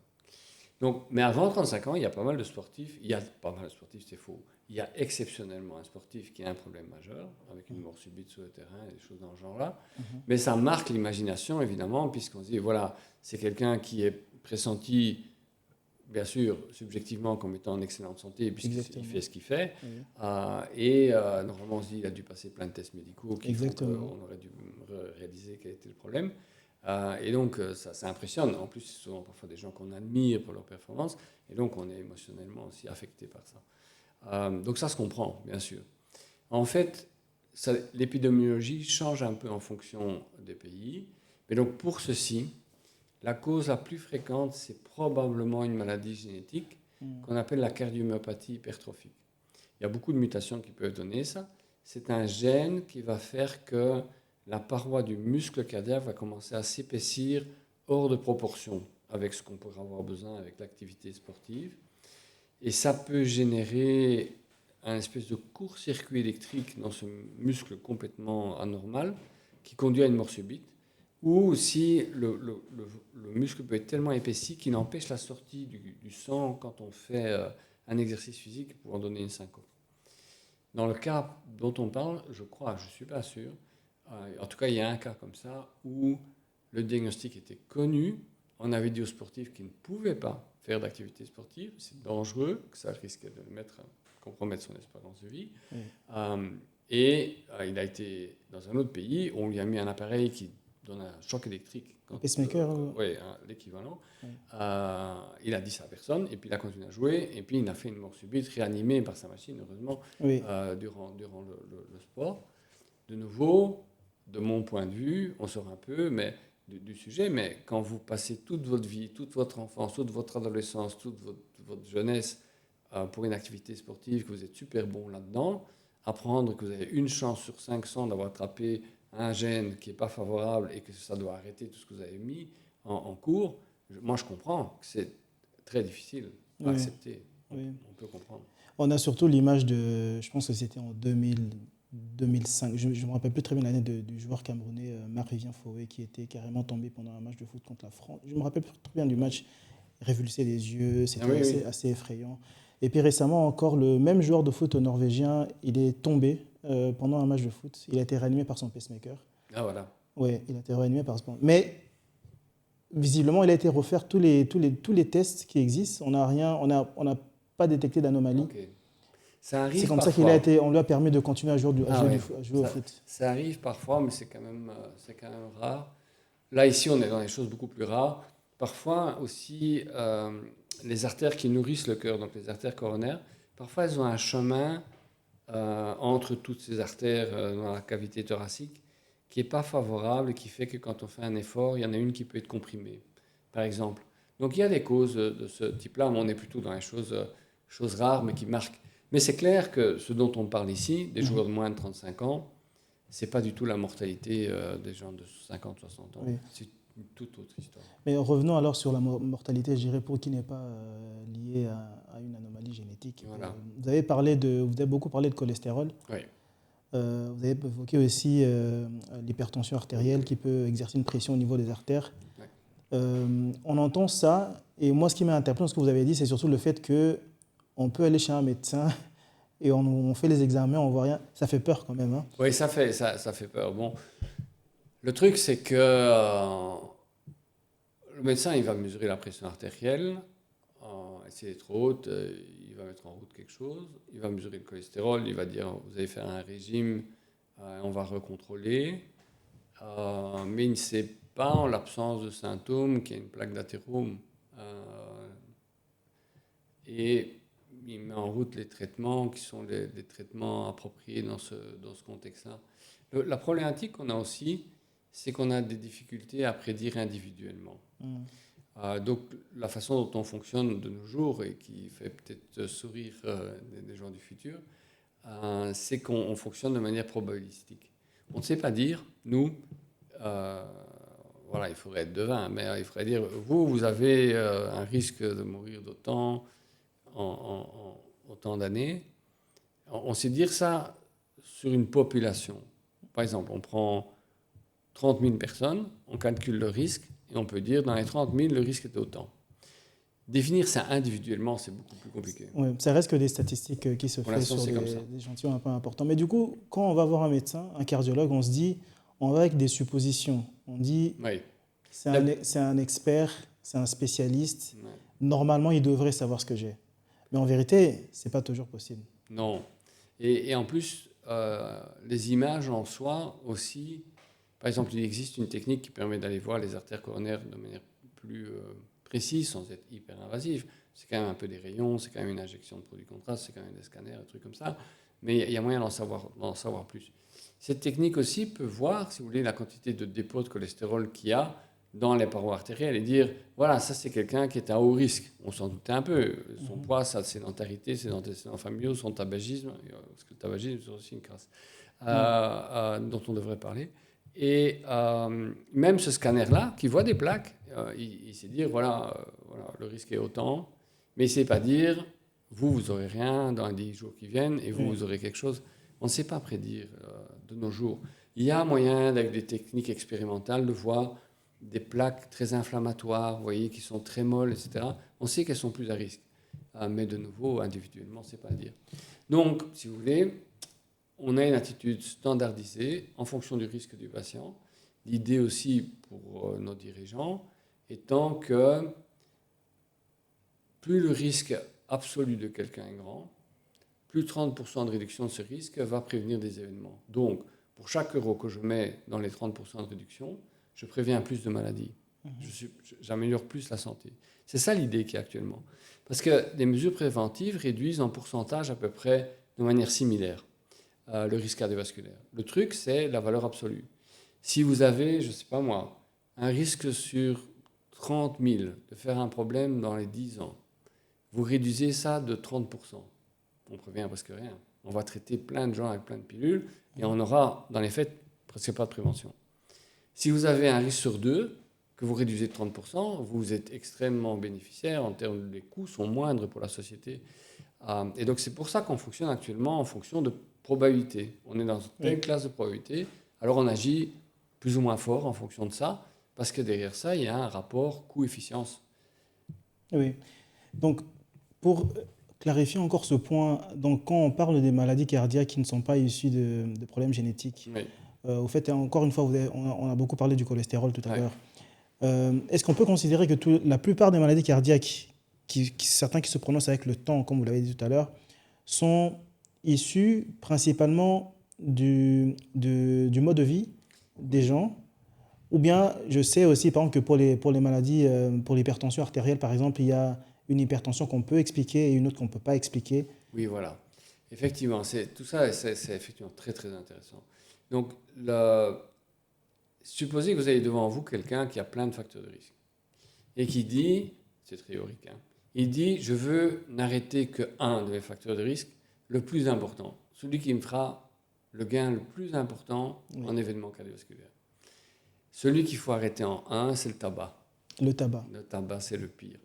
S2: Donc, mais avant 35 ans, il y a pas mal de sportifs. Il y a pas mal de sportifs, c'est faux. Il y a exceptionnellement un sportif qui a un problème majeur, avec une mort subite sur le terrain et des choses dans ce genre-là. Mais ça marque l'imagination, évidemment, puisqu'on se dit, voilà, c'est quelqu'un qui est pressenti, bien sûr, subjectivement, comme étant en excellente santé, puisqu'il fait ce qu'il fait.
S1: Oui.
S2: Normalement, on se dit, il a dû passer plein de tests médicaux qui font
S1: Exactement.
S2: qu'on aurait dû réaliser quel était le problème. Et donc, ça impressionne. En plus, c'est souvent parfois des gens qu'on admire pour leur performance. Et donc, on est émotionnellement aussi affecté par ça. Donc, ça se comprend, bien sûr. En fait, l'épidémiologie change un peu en fonction des pays. Mais donc, pour ceci, la cause la plus fréquente, c'est probablement une maladie génétique qu'on appelle la cardiomyopathie hypertrophique. Il y a beaucoup de mutations qui peuvent donner ça. C'est un gène qui va faire que la paroi du muscle cardiaque va commencer à s'épaissir hors de proportion avec ce qu'on pourrait avoir besoin avec l'activité sportive. Et ça peut générer un espèce de court-circuit électrique dans ce muscle complètement anormal qui conduit à une mort subite. Ou si le muscle peut être tellement épaissi qu'il empêche la sortie du sang quand on fait un exercice physique pour en donner une syncope. Dans le cas dont on parle, je crois, je ne suis pas sûr, en tout cas il y a un cas comme ça où le diagnostic était connu, on avait dit aux sportifs qu'ils ne pouvaient pas faire d'activité sportive, c'est dangereux, que ça risquait de compromettre son espérance de vie.
S1: Oui.
S2: Il a été dans un autre pays où on lui a mis un appareil qui donne un choc électrique.
S1: Un pacemaker
S2: Oui, l'équivalent.
S1: Oui.
S2: Il a dit ça à personne, et puis il a continué à jouer, et puis il a fait une mort subite, réanimé par sa machine, heureusement,
S1: Oui.
S2: durant le sport. De nouveau, de mon point de vue, on sort un peu du sujet, mais quand vous passez toute votre vie, toute votre enfance, toute votre adolescence, toute votre jeunesse pour une activité sportive, que vous êtes super bon là-dedans, apprendre que vous avez une chance sur 500 d'avoir attrapé un gène qui n'est pas favorable et que ça doit arrêter tout ce que vous avez mis en cours, moi je comprends que c'est très difficile à accepter.
S1: Oui.
S2: On peut comprendre.
S1: On a surtout l'image de, je pense que c'était en 2005, je ne me rappelle plus très bien l'année du joueur camerounais Marc-Vivien Fouet qui était carrément tombé pendant un match de foot contre la France. Je me rappelle plus très bien du match, révulsé les yeux, c'était assez effrayant. Et puis récemment encore, le même joueur de foot norvégien, il est tombé pendant un match de foot. Il a été réanimé par son pacemaker.
S2: Ah voilà.
S1: Oui, il a été réanimé par ce... Mais visiblement, il a été refaire tous les tests qui existent. On n'a pas détecté d'anomalie.
S2: Okay. Ça arrive.
S1: C'est comme
S2: parfois.
S1: ça on lui a permis de continuer à jouer au foot.
S2: Ça arrive parfois, mais c'est quand même rare. Là, ici, on est dans des choses beaucoup plus rares. Parfois aussi, les artères qui nourrissent le cœur, donc les artères coronaires, parfois elles ont un chemin entre toutes ces artères dans la cavité thoracique qui n'est pas favorable et qui fait que quand on fait un effort, il y en a une qui peut être comprimée, par exemple. Donc il y a des causes de ce type-là, mais on est plutôt dans les choses rares, mais qui marquent. Mais c'est clair que ce dont on parle ici, des joueurs de moins de 35 ans, ce n'est pas du tout la mortalité des gens de 50, 60 ans. Oui. C'est une toute autre histoire.
S1: Mais revenons alors sur la mortalité, je dirais, pour qui n'est pas liée à une anomalie génétique.
S2: Voilà.
S1: Vous avez beaucoup parlé de cholestérol.
S2: Oui.
S1: Vous avez évoqué aussi l'hypertension artérielle qui peut exercer une pression au niveau des artères. Oui. On entend ça, et moi ce qui m'a interpellé dans ce que vous avez dit, c'est surtout le fait qu'on peut aller chez un médecin et on fait les examens, on voit rien. Ça fait peur quand même. Hein.
S2: Oui, ça fait peur. Bon, le truc c'est que le médecin il va mesurer la pression artérielle, si elle est trop haute, il va mettre en route quelque chose, il va mesurer le cholestérol, il va dire vous allez faire un régime, on va recontrôler, mais il ne sait pas en l'absence de symptômes qu'il y a une plaque d'athérome. Et met en route les traitements qui sont les traitements appropriés dans ce contexte-là. La problématique qu'on a aussi, c'est qu'on a des difficultés à prédire individuellement. Donc, la façon dont on fonctionne de nos jours et qui fait peut-être sourire des gens du futur, c'est qu'on fonctionne de manière probabilistique. On ne sait pas dire, nous, voilà, il faudrait être devin, mais il faudrait dire, vous avez un risque de mourir d'autant en autant d'années. On sait dire ça sur une population. Par exemple, on prend 30 000 personnes, on calcule le risque, et on peut dire, dans les 30 000, le risque est autant. Définir ça individuellement, c'est beaucoup plus compliqué.
S1: Oui, ça reste que des statistiques qui se font sur des échantillons un peu importants. Mais du coup, quand on va voir un médecin, un cardiologue, on se dit, on va avec des suppositions. On dit,
S2: oui.
S1: c'est un expert, c'est un spécialiste. Oui. Normalement, il devrait savoir ce que j'ai. Mais en vérité, ce n'est pas toujours possible.
S2: Non. Et en plus, les images en soi aussi, par exemple, il existe une technique qui permet d'aller voir les artères coronaires de manière plus précise, sans être hyper invasive. C'est quand même un peu des rayons, c'est quand même une injection de produits contraste, c'est quand même des scanners, des trucs comme ça. Mais il y a moyen d'en savoir plus. Cette technique aussi peut voir, si vous voulez, la quantité de dépôt de cholestérol qu'il y a dans les parois artérielles et dire, voilà, ça c'est quelqu'un qui est à haut risque. On s'en doutait un peu. Son poids, sa sédentarité, ses antécédents familiaux, son tabagisme, parce que le tabagisme c'est aussi une crasse, dont on devrait parler. Et même ce scanner-là, qui voit des plaques, il sait dire, voilà, le risque est autant, mais il ne sait pas dire, vous n'aurez rien dans les 10 jours qui viennent, et vous aurez quelque chose. On ne sait pas prédire de nos jours. Il y a moyen, avec des techniques expérimentales, de voir des plaques très inflammatoires, vous voyez, qui sont très molles, etc. On sait qu'elles sont plus à risque. Mais de nouveau, individuellement, on ne sait pas dire. Donc, si vous voulez, on a une attitude standardisée en fonction du risque du patient. L'idée aussi pour nos dirigeants étant que plus le risque absolu de quelqu'un est grand, plus 30% de réduction de ce risque va prévenir des événements. Donc, pour chaque euro que je mets dans les 30% de réduction, je préviens plus de maladies. J'améliore plus la santé. C'est ça l'idée qu'il y a actuellement. Parce que les mesures préventives réduisent en pourcentage à peu près de manière similaire le risque cardiovasculaire. Le truc, c'est la valeur absolue. Si vous avez, je ne sais pas moi, un risque sur 30 000 de faire un problème dans les 10 ans, vous réduisez ça de 30%. On prévient presque rien. On va traiter plein de gens avec plein de pilules et on aura, dans les faits, presque pas de prévention. Si vous avez un risque sur 2, que vous réduisez de 30%, vous êtes extrêmement bénéficiaire en termes de les coûts sont moindres pour la société. Et donc c'est pour ça qu'on fonctionne actuellement en fonction de probabilité. On est dans telle classe de probabilité, alors on agit plus ou moins fort en fonction de ça, parce que derrière ça, il y a un rapport coût-efficience.
S1: Oui. Donc, pour clarifier encore ce point, donc quand on parle des maladies cardiaques qui ne sont pas issues de problèmes génétiques, au fait, encore une fois, on a beaucoup parlé du cholestérol tout à l'heure. Est-ce qu'on peut considérer que la plupart des maladies cardiaques, certains qui se prononcent avec le temps, comme vous l'avez dit tout à l'heure, sont issus principalement du mode de vie des gens? Ou bien, je sais aussi, par exemple, que pour les maladies, pour l'hypertension artérielle, par exemple, il y a une hypertension qu'on peut expliquer et une autre qu'on ne peut pas expliquer.
S2: Oui, voilà. Effectivement, tout ça, c'est effectivement très, très intéressant. Donc, supposez que vous avez devant vous quelqu'un qui a plein de facteurs de risque et qui dit, c'est théorique, hein, il dit, je veux n'arrêter qu'un de mes facteurs de risque, le plus important, celui qui me fera le gain le plus important en événement cardiovasculaire. Celui qu'il faut arrêter en 1, c'est le tabac.
S1: Le tabac.
S2: Le tabac, c'est le pire.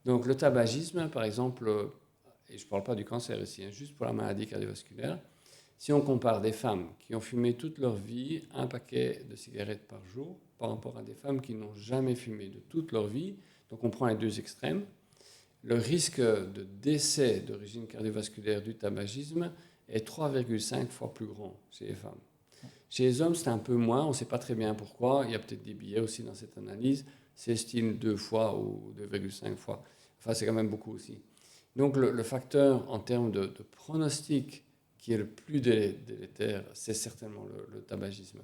S2: Donc, le tabagisme, par exemple, et je ne parle pas du cancer ici, hein, juste pour la maladie cardiovasculaire, si on compare des femmes qui ont fumé toute leur vie un paquet de cigarettes par jour par rapport à des femmes qui n'ont jamais fumé de toute leur vie, donc on prend les deux extrêmes, le risque de décès d'origine cardiovasculaire du tabagisme est 3,5 fois plus grand chez les femmes. Chez les hommes, c'est un peu moins, on ne sait pas très bien pourquoi, il y a peut-être des biais aussi dans cette analyse, s'estime 2 fois ou 2,5 fois. Enfin, c'est quand même beaucoup aussi. Donc, le facteur en termes de pronostic qui est le plus délétère, c'est certainement le tabagisme.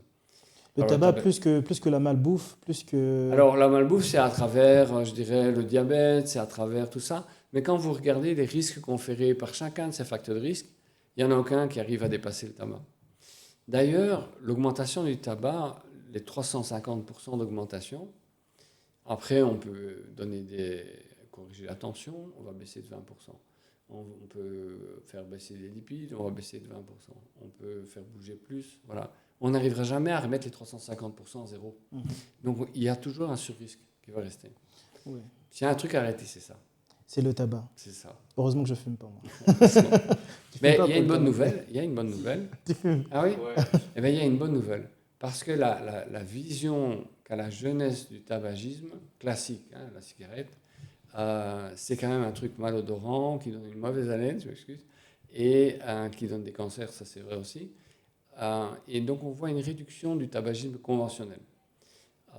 S1: Le
S2: Alors, le
S1: tabac,
S2: tabac-
S1: plus que la malbouffe, plus que...
S2: Alors, la malbouffe, c'est à travers, je dirais, le diabète, c'est à travers tout ça. Mais quand vous regardez les risques conférés par chacun de ces facteurs de risque, il n'y en a aucun qui arrive à dépasser le tabac. D'ailleurs, l'augmentation du tabac, les 350% d'augmentation, après, on peut corriger la tension, on va baisser de 20%. On peut faire baisser les lipides, on va baisser de 20%. On peut faire bouger plus, voilà. On n'arrivera jamais à remettre les 350% à zéro.
S1: Mhm.
S2: Donc, il y a toujours un surrisque qui va rester.
S1: Ouais.
S2: S'il y a un truc à arrêter, c'est ça.
S1: C'est le tabac.
S2: C'est ça.
S1: Heureusement que je fume pas, moi. Tu fumes
S2: Mais
S1: pas,
S2: il y a
S1: Paul,
S2: une bonne
S1: toi,
S2: nouvelle. Il y a une bonne nouvelle.
S1: Tu fumes.
S2: Ah oui?
S3: Ouais.
S2: Eh bien, il y a une bonne nouvelle. Parce que la vision qu'a la jeunesse du tabagisme, classique, hein, la cigarette, c'est quand même un truc malodorant, qui donne une mauvaise haleine, je m'excuse, et qui donne des cancers, ça c'est vrai aussi. Et donc on voit une réduction du tabagisme conventionnel.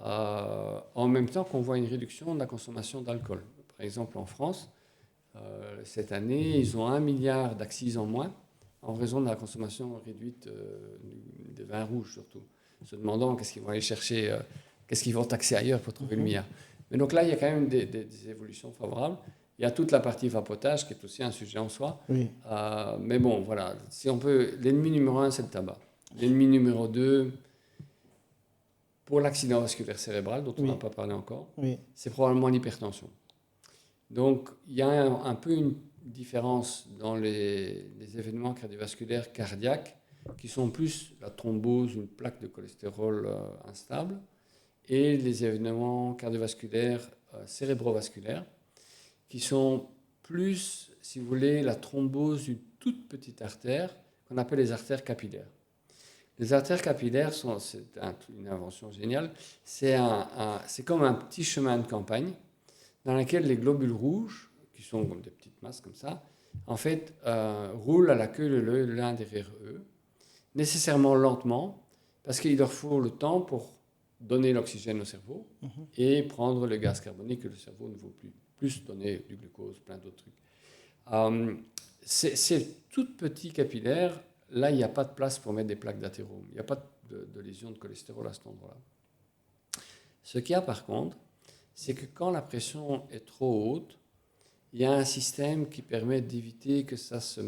S2: En même temps qu'on voit une réduction de la consommation d'alcool. Par exemple, en France, cette année, ils ont 1 milliard d'accises en moins en raison de la consommation réduite des vins rouges surtout. Se demandant qu'est-ce qu'ils vont aller chercher, qu'est-ce qu'ils vont taxer ailleurs pour trouver le milliard. Mais donc là, il y a quand même des évolutions favorables. Il y a toute la partie vapotage qui est aussi un sujet en soi.
S1: Oui.
S2: Mais bon, voilà, si on peut, l'ennemi numéro 1, c'est le tabac. L'ennemi numéro 2, pour l'accident vasculaire cérébral, dont on
S1: Oui.
S2: n'a pas parlé encore,
S1: Oui.
S2: c'est probablement l'hypertension. Donc, il y a un peu une différence dans les événements cardiovasculaires cardiaques qui sont plus la thrombose, une plaque de cholestérol instable, et les événements cardiovasculaires cérébrovasculaires qui sont plus, si vous voulez, la thrombose d'une toute petite artère qu'on appelle les artères capillaires. Les artères capillaires, c'est une invention géniale, c'est comme un petit chemin de campagne dans lequel les globules rouges, qui sont comme des petites masses comme ça, en fait, roulent à la queue leu l'un derrière eux, nécessairement lentement, parce qu'il leur faut le temps pour donner l'oxygène au cerveau et prendre le gaz carbonique que le cerveau ne veut plus donner du glucose, plein d'autres trucs. C'est tout petit capillaire. Là, il n'y a pas de place pour mettre des plaques d'athérome. Il n'y a pas de lésion de cholestérol à cet endroit-là. Ce qu'il y a par contre, c'est que quand la pression est trop haute, il y a un système qui permet d'éviter que ça se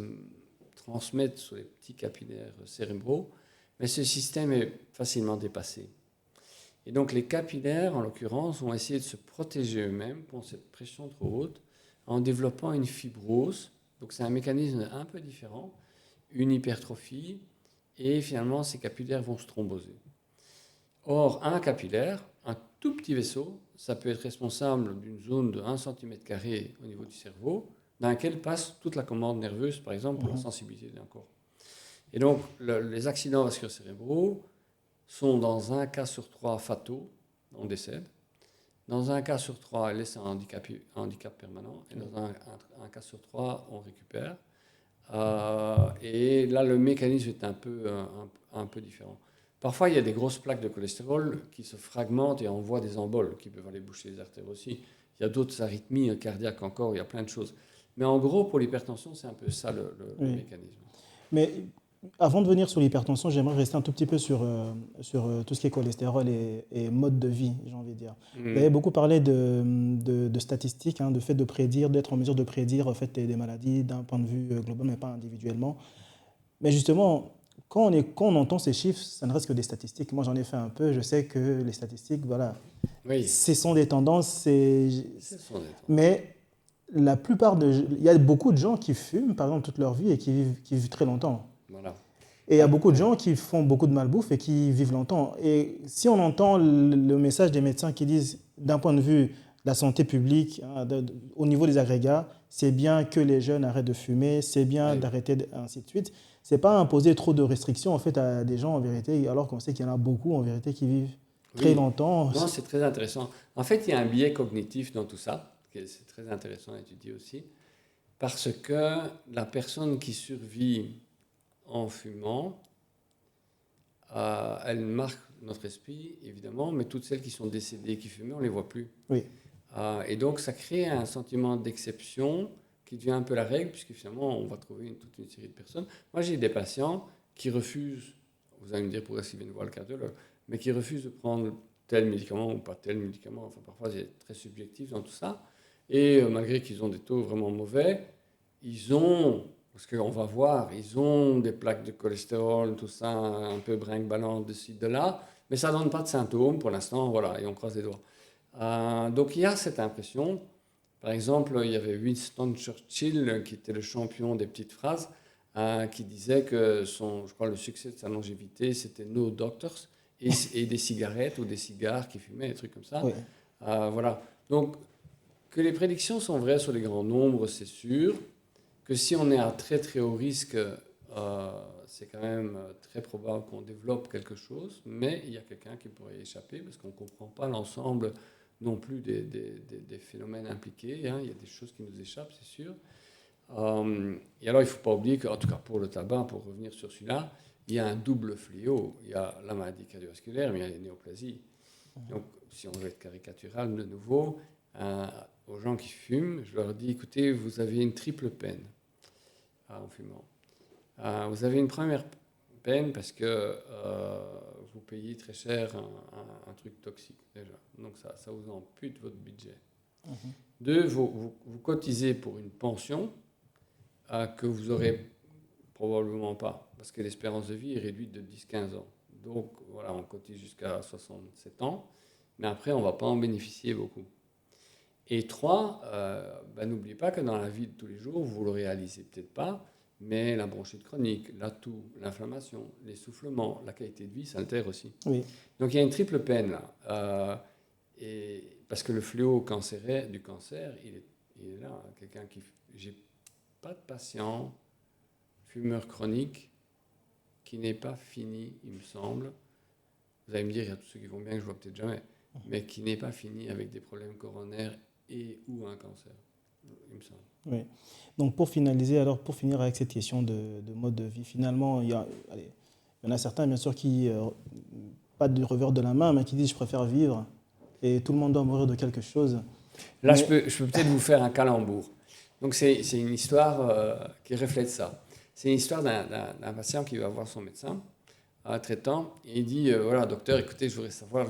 S2: transmette sur les petits capillaires cérébraux, mais ce système est facilement dépassé. Et donc les capillaires, en l'occurrence, vont essayer de se protéger eux-mêmes contre cette pression trop haute en développant une fibrose. Donc c'est un mécanisme un peu différent, une hypertrophie, et finalement ces capillaires vont se thromboser. Or, un capillaire, un tout petit vaisseau, ça peut être responsable d'une zone de 1 cm² au niveau du cerveau, dans laquelle passe toute la commande nerveuse, par exemple, pour la sensibilité d'un corps. Et donc, les accidents vasculaires cérébraux sont dans un cas sur 3 fataux, on décède. Dans un cas sur 3, ils laissent un handicap permanent. Et dans un cas sur 3, on récupère. Et là, le mécanisme est un peu différent. Parfois, il y a des grosses plaques de cholestérol qui se fragmentent et envoient des emboles qui peuvent aller boucher les artères aussi. Il y a d'autres arythmies cardiaques encore, il y a plein de choses. Mais en gros, pour l'hypertension, c'est un peu ça le mécanisme.
S1: Mais avant de venir sur l'hypertension, j'aimerais rester un tout petit peu sur tout ce qui est cholestérol et mode de vie, j'ai envie de dire. Vous avez beaucoup parlé de statistiques, de fait de prédire, d'être en mesure de prédire en fait, des maladies d'un point de vue global, mais pas individuellement. Mais justement, quand on entend ces chiffres, ça ne reste que des statistiques. Moi, j'en ai fait un peu. Je sais que les statistiques, voilà, ce sont des tendances. Mais la plupart il y a beaucoup de gens qui fument, par exemple, toute leur vie et qui vivent très longtemps.
S2: Voilà.
S1: Et il y a beaucoup de gens qui font beaucoup de malbouffe et qui vivent longtemps. Et si on entend le message des médecins qui disent, d'un point de vue de la santé publique, au niveau des agrégats, c'est bien que les jeunes arrêtent de fumer, c'est bien d'arrêter, ainsi de suite. C'est pas imposer trop de restrictions en fait à des gens en vérité, alors qu'on sait qu'il y en a beaucoup en vérité qui vivent très longtemps.
S2: Non, c'est très intéressant. En fait, il y a un biais cognitif dans tout ça, c'est très intéressant à étudier aussi, parce que la personne qui survit en fumant, elle marque notre esprit, évidemment, mais toutes celles qui sont décédées qui fumaient, on ne les voit plus.
S1: Oui.
S2: Et donc, ça crée un sentiment d'exception qui devient un peu la règle, puisque finalement, on va trouver toute une série de personnes. Moi, j'ai des patients qui refusent, vous allez me dire pourquoi ils viennent voir le cardiologue, mais qui refusent de prendre tel médicament ou pas tel médicament. Enfin, parfois, c'est très subjectif dans tout ça. Et malgré qu'ils ont des taux vraiment mauvais, ils ont, parce qu'on va voir, ils ont des plaques de cholestérol, tout ça, un peu brinque-ballant de ci, de là, mais ça ne donne pas de symptômes pour l'instant, voilà, et on croise les doigts. Donc il y a cette impression. Par exemple, il y avait Winston Churchill, qui était le champion des petites phrases, qui disait que je crois, le succès de sa longévité, c'était no doctors et des cigarettes ou des cigares qu'il fumait, des trucs comme ça.
S1: Oui.
S2: Voilà. Donc, que les prédictions sont vraies sur les grands nombres, c'est sûr. Que si on est à très très haut risque, c'est quand même très probable qu'on développe quelque chose, mais il y a quelqu'un qui pourrait y échapper parce qu'on ne comprend pas l'ensemble non plus des phénomènes impliqués. Hein. Il y a des choses qui nous échappent, c'est sûr. Et alors, il ne faut pas oublier qu'en tout cas pour le tabac, pour revenir sur celui-là, il y a un double fléau. Il y a la maladie cardiovasculaire, mais il y a les néoplasies. Donc, si on veut être caricatural de nouveau, aux gens qui fument, je leur dis, écoutez, vous avez une triple peine en fumant. Vous avez une première peine parce que vous payez très cher un truc toxique déjà. Donc ça vous ampute votre budget. Deux, vous cotisez pour une pension que vous n'aurez probablement pas parce que l'espérance de vie est réduite de 10-15 ans. Donc voilà, on cotise jusqu'à 67 ans, mais après on ne va pas en bénéficier beaucoup. Et trois, n'oubliez pas que dans la vie de tous les jours, vous ne le réalisez peut-être pas, mais la bronchite chronique, la toux, l'inflammation, l'essoufflement, la qualité de vie s'altère aussi.
S1: Oui.
S2: Donc il y a une triple peine là. Et parce que le fléau du cancer, il est là. Quelqu'un qui... J'ai pas de patient fumeur chronique qui n'est pas fini, il me semble. Vous allez me dire, il y a tous ceux qui vont bien que je vois peut-être jamais, mais qui n'est pas fini avec des problèmes coronaires et ou un cancer, il me semble.
S1: Oui. Donc pour finir avec cette question de mode de vie, finalement, il y en a certains, bien sûr, qui, pas du revers de la main, mais qui disent je préfère vivre et tout le monde doit mourir de quelque chose.
S2: Là, je peux peut-être vous faire un calembour. Donc c'est une histoire qui reflète ça. C'est une histoire d'un patient qui va voir son médecin, un traitant, et il dit, voilà, docteur, écoutez, je voudrais savoir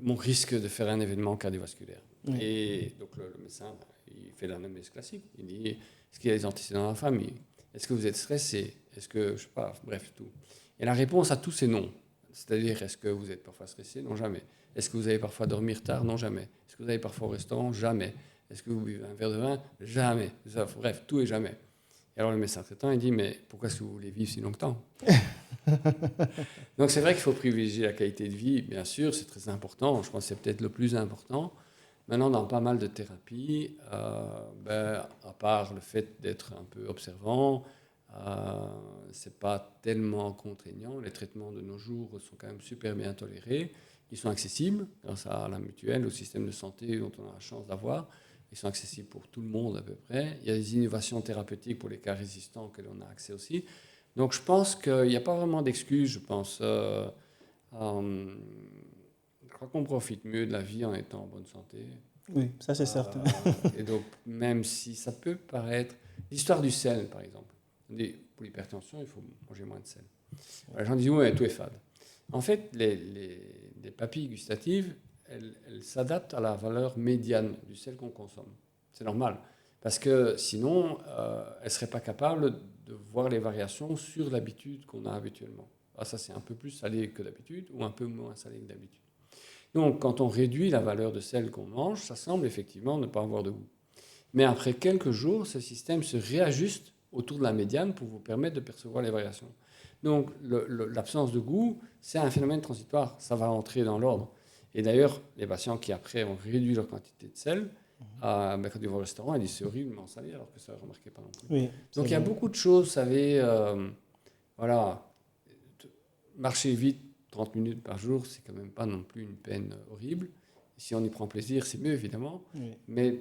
S2: mon risque de faire un événement cardiovasculaire. Oui. Et donc le médecin, il fait l'anamnèse classique. Il dit, est-ce qu'il y a des antécédents dans la famille? Est-ce que vous êtes stressé? Est-ce que, je sais pas, bref, tout. Et la réponse à tous, c'est non. C'est-à-dire, est-ce que vous êtes parfois stressé? Non, jamais. Est-ce que vous allez parfois dormir tard? Non, jamais. Est-ce que vous allez parfois au restaurant? Jamais. Est-ce que vous buvez un verre de vin? Jamais. Bref, tout et jamais. Et alors le médecin traitant, il dit, mais pourquoi est-ce que vous voulez vivre si longtemps? Donc c'est vrai qu'il faut privilégier la qualité de vie, bien sûr, c'est très important. Je pense que c'est peut-être le plus important. Maintenant, dans pas mal de thérapies, à part le fait d'être un peu observant, c'est pas tellement contraignant. Les traitements de nos jours sont quand même super bien tolérés. Ils sont accessibles grâce à la mutuelle, au système de santé dont on a la chance d'avoir. Ils sont accessibles pour tout le monde à peu près. Il y a des innovations thérapeutiques pour les cas résistants auxquels on a accès aussi. Donc je pense qu'il n'y a pas vraiment d'excuses, je pense. Je crois qu'on profite mieux de la vie en étant en bonne santé.
S1: Oui, ça c'est certain.
S2: Et donc même si ça peut paraître... L'histoire du sel, par exemple. Pour l'hypertension, il faut manger moins de sel. Les gens disent, oui, tout est fade. En fait, les papilles gustatives, elles s'adaptent à la valeur médiane du sel qu'on consomme. C'est normal. Parce que sinon, elles ne seraient pas capables de voir les variations sur l'habitude qu'on a habituellement. Ça, c'est un peu plus salé que d'habitude ou un peu moins salé que d'habitude. Donc, quand on réduit la valeur de sel qu'on mange, ça semble effectivement ne pas avoir de goût. Mais après quelques jours, ce système se réajuste autour de la médiane pour vous permettre de percevoir les variations. Donc, l'absence de goût, c'est un phénomène transitoire. Ça va entrer dans l'ordre. Et d'ailleurs, les patients qui après ont réduit leur quantité de sel, quand ils vont au restaurant, ils disent c'est horriblement salé, alors que ça ne remarquait pas non plus.
S1: Oui,
S2: donc il y a beaucoup de choses, vous savez, voilà, marcher vite 30 minutes par jour, c'est quand même pas non plus une peine horrible. Si on y prend plaisir, c'est mieux évidemment, oui. Mais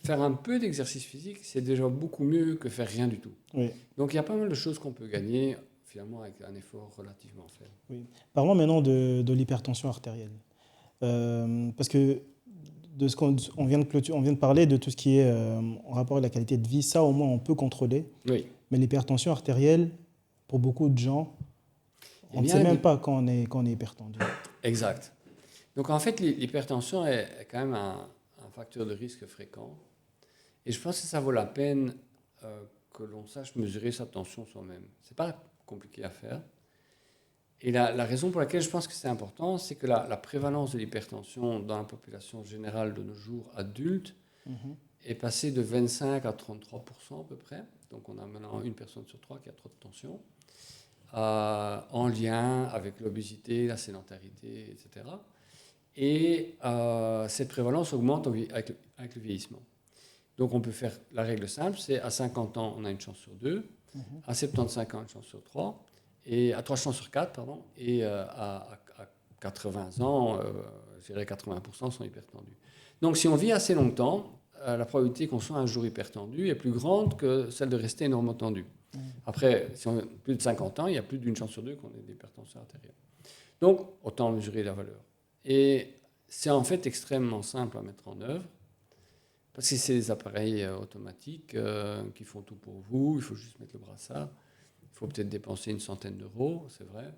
S2: faire un peu d'exercice physique, c'est déjà beaucoup mieux que faire rien du tout. Oui. Donc il y a pas mal de choses qu'on peut gagner finalement avec un effort relativement faible.
S1: Oui. Parlons maintenant de l'hypertension artérielle. Parce que de ce qu'on vient de parler, de tout ce qui est en rapport avec la qualité de vie, ça au moins on peut contrôler.
S2: Oui.
S1: Mais l'hypertension artérielle, pour beaucoup de gens, On ne sait même pas quand on est hypertendu.
S2: Exact. Donc en fait, l'hypertension est quand même un facteur de risque fréquent. Et je pense que ça vaut la peine que l'on sache mesurer sa tension soi-même. Ce n'est pas compliqué à faire. Et la raison pour laquelle je pense que c'est important, c'est que la prévalence de l'hypertension dans la population générale de nos jours adultes est passée de 25 à 33% à peu près. Donc on a maintenant une personne sur trois qui a trop de tension, en lien avec l'obésité, la sédentarité, etc. Et cette prévalence augmente avec le vieillissement. Donc on peut faire la règle simple, c'est à 50 ans, on a une chance sur 2, à 75 ans, une chance sur 3, et à 3 chances sur 4, pardon, et à 80 ans, je dirais 80% sont hypertendus. Donc si on vit assez longtemps, la probabilité qu'on soit un jour hypertendu est plus grande que celle de rester énormément tendu. Après, si on a plus de 50 ans, il y a plus d'une chance sur 2 qu'on ait d'hypertension artérielle. Donc autant mesurer la valeur. Et c'est en fait extrêmement simple à mettre en œuvre, parce que c'est des appareils automatiques qui font tout pour vous. Il faut juste mettre le brassard. Il faut peut-être dépenser une centaine d'euros, c'est vrai.